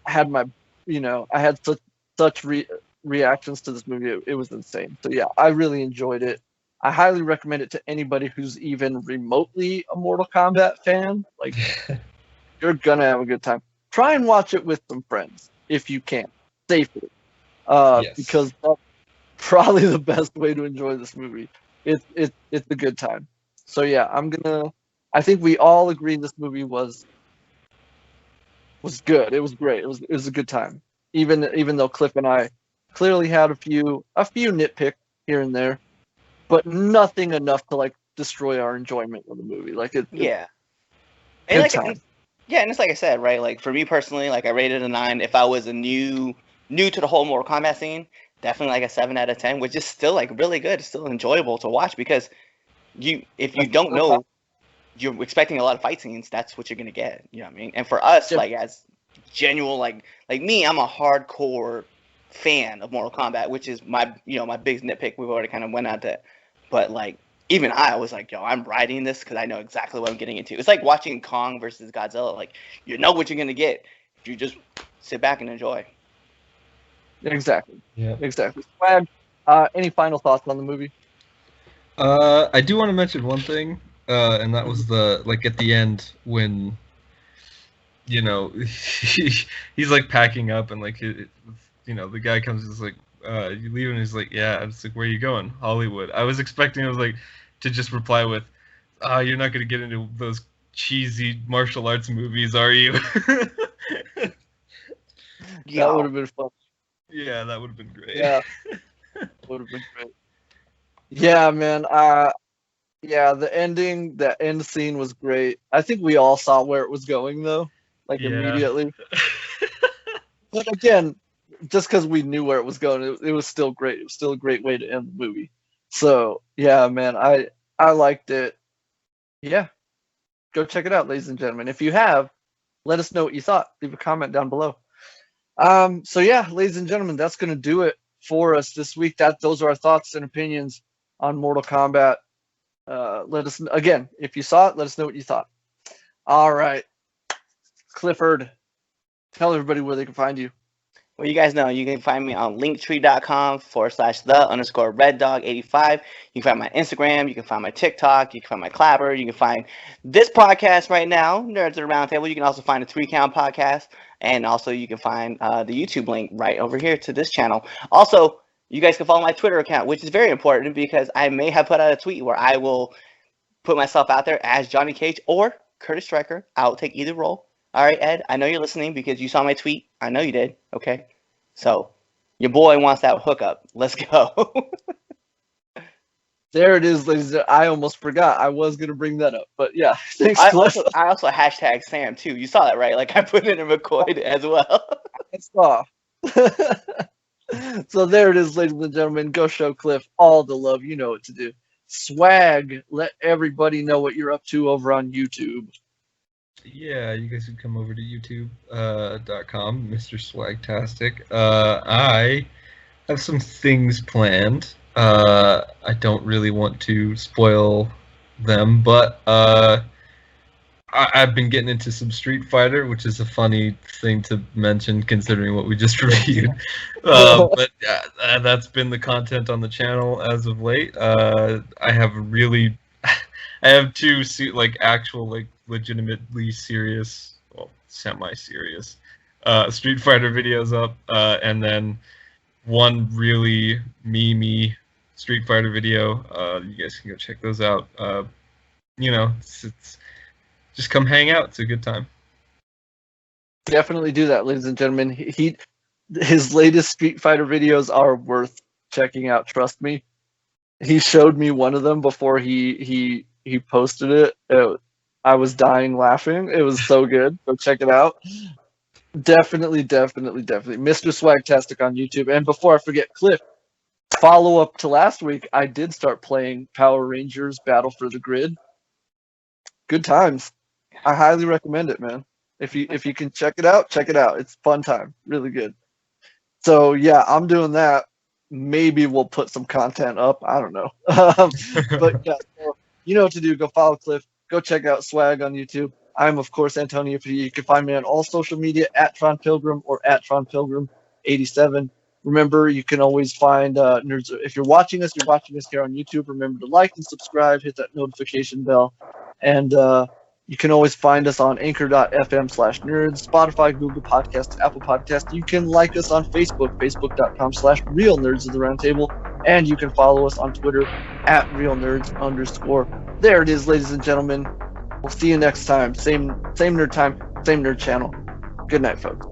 had my, I had such reactions to this movie. It was insane. So yeah, I really enjoyed it. I highly recommend it to anybody who's even remotely a Mortal Kombat fan. Like, you're gonna have a good time. Try and watch it with some friends if you can, safely, because that's probably the best way to enjoy this movie. It's a good time. So yeah, I think we all agree this movie was good. It was great. It was a good time. Even though Cliff and I clearly had a few nitpicks here and there, but nothing enough to like destroy our enjoyment of the movie. Like and it's like I said, right? Like for me personally, like I rated a 9. If I was a new to the whole Mortal Kombat scene, definitely like a 7 out of 10, which is still like really good. It's still enjoyable to watch, because if you don't know, you're expecting a lot of fight scenes, that's what you're gonna get. You know what I mean? And for us, like as genuine, like me, I'm a hardcore fan of Mortal Kombat, which is my my biggest nitpick. We've already kind of went on to, but like even I was like, yo, I'm riding this because I know exactly what I'm getting into. It's like watching Kong versus Godzilla. Like, you know what you're gonna get if you just sit back and enjoy. Exactly. Yeah. Exactly. Swag, any final thoughts on the movie? I do want to mention one thing, and that was at the end when, he's like packing up and like, the guy comes and is like, you leaving? And he's like, yeah. It's like, where are you going? Hollywood. I was expecting to just reply with, you're not going to get into those cheesy martial arts movies, are you? That would have been fun. Yeah, that would have been great. Yeah, would have been great. Yeah, man. The end scene was great. I think we all saw where it was going though, like immediately. But again, just because we knew where it was going, it was still great. It was still a great way to end the movie. So yeah, man, I liked it. Yeah, go check it out, ladies and gentlemen. If you have, let us know what you thought. Leave a comment down below. So yeah, ladies and gentlemen, that's gonna do it for us this week. Those are our thoughts and opinions on Mortal Kombat. Let us again, if you saw it, let us know what you thought. All right, Clifford, tell everybody where they can find you. Well, you guys know you can find me on linktree.com/the_reddog85. You can find my Instagram, you can find my TikTok, you can find my Clapper, you can find this podcast right now, Nerds at the Roundtable. You can also find the 3 Count podcast, and also you can find the YouTube link right over here to this channel. Also, you guys can follow my Twitter account, which is very important because I may have put out a tweet where I will put myself out there as Johnny Cage or Curtis Stryker. I'll take either role. All right, Ed, I know you're listening because you saw my tweet. I know you did. Okay. So, your boy wants that hookup. Let's go. There it is, ladies. I almost forgot. I was going to bring that up. But yeah, thanks, I Cliff. also hashtag Sam, too. You saw that, right? Like, I put it in McCoy as well. I saw. So there it is, ladies and gentlemen. Go show Cliff all the love. You know what to do. Swag. Let everybody know what you're up to over on YouTube. Yeah, you guys can come over to youtube.com, Mr. Swagtastic. I have some things planned. I don't really want to spoil them, but I've been getting into some Street Fighter, which is a funny thing to mention considering what we just reviewed. But that's been the content on the channel as of late. I have two actual legitimately serious, well, semi-serious Street Fighter videos up, and then one really memey Street Fighter video. You guys can go check those out. It's just come hang out. It's a good time. Definitely do that, ladies and gentlemen. His latest Street Fighter videos are worth checking out. Trust me. He showed me one of them before he posted it. I was dying laughing. It was so good. Go check it out. Definitely. Mr. Swagtastic on YouTube. And before I forget, Cliff, follow up to last week, I did start playing Power Rangers Battle for the Grid. Good times. I highly recommend it, man. If you can check it out, check it out. It's a fun time. Really good. So yeah, I'm doing that. Maybe we'll put some content up. I don't know. But yeah, so you know what to do. Go follow Cliff. Go check out Swag on YouTube. I'm, of course, Antonio P. You can find me on all social media at Tron Pilgrim or at Tron Pilgrim 87. Remember, you can always find nerds. If you're watching us here on YouTube. Remember to like and subscribe, hit that notification bell. And you can always find us on anchor.fm/nerds, Spotify, Google Podcasts, Apple Podcasts. You can like us on Facebook, facebook.com/real nerds of the roundtable. And you can follow us on Twitter at realnerds_. There it is, ladies and gentlemen. We'll see you next time. Same nerd time, same nerd channel. Good night, folks.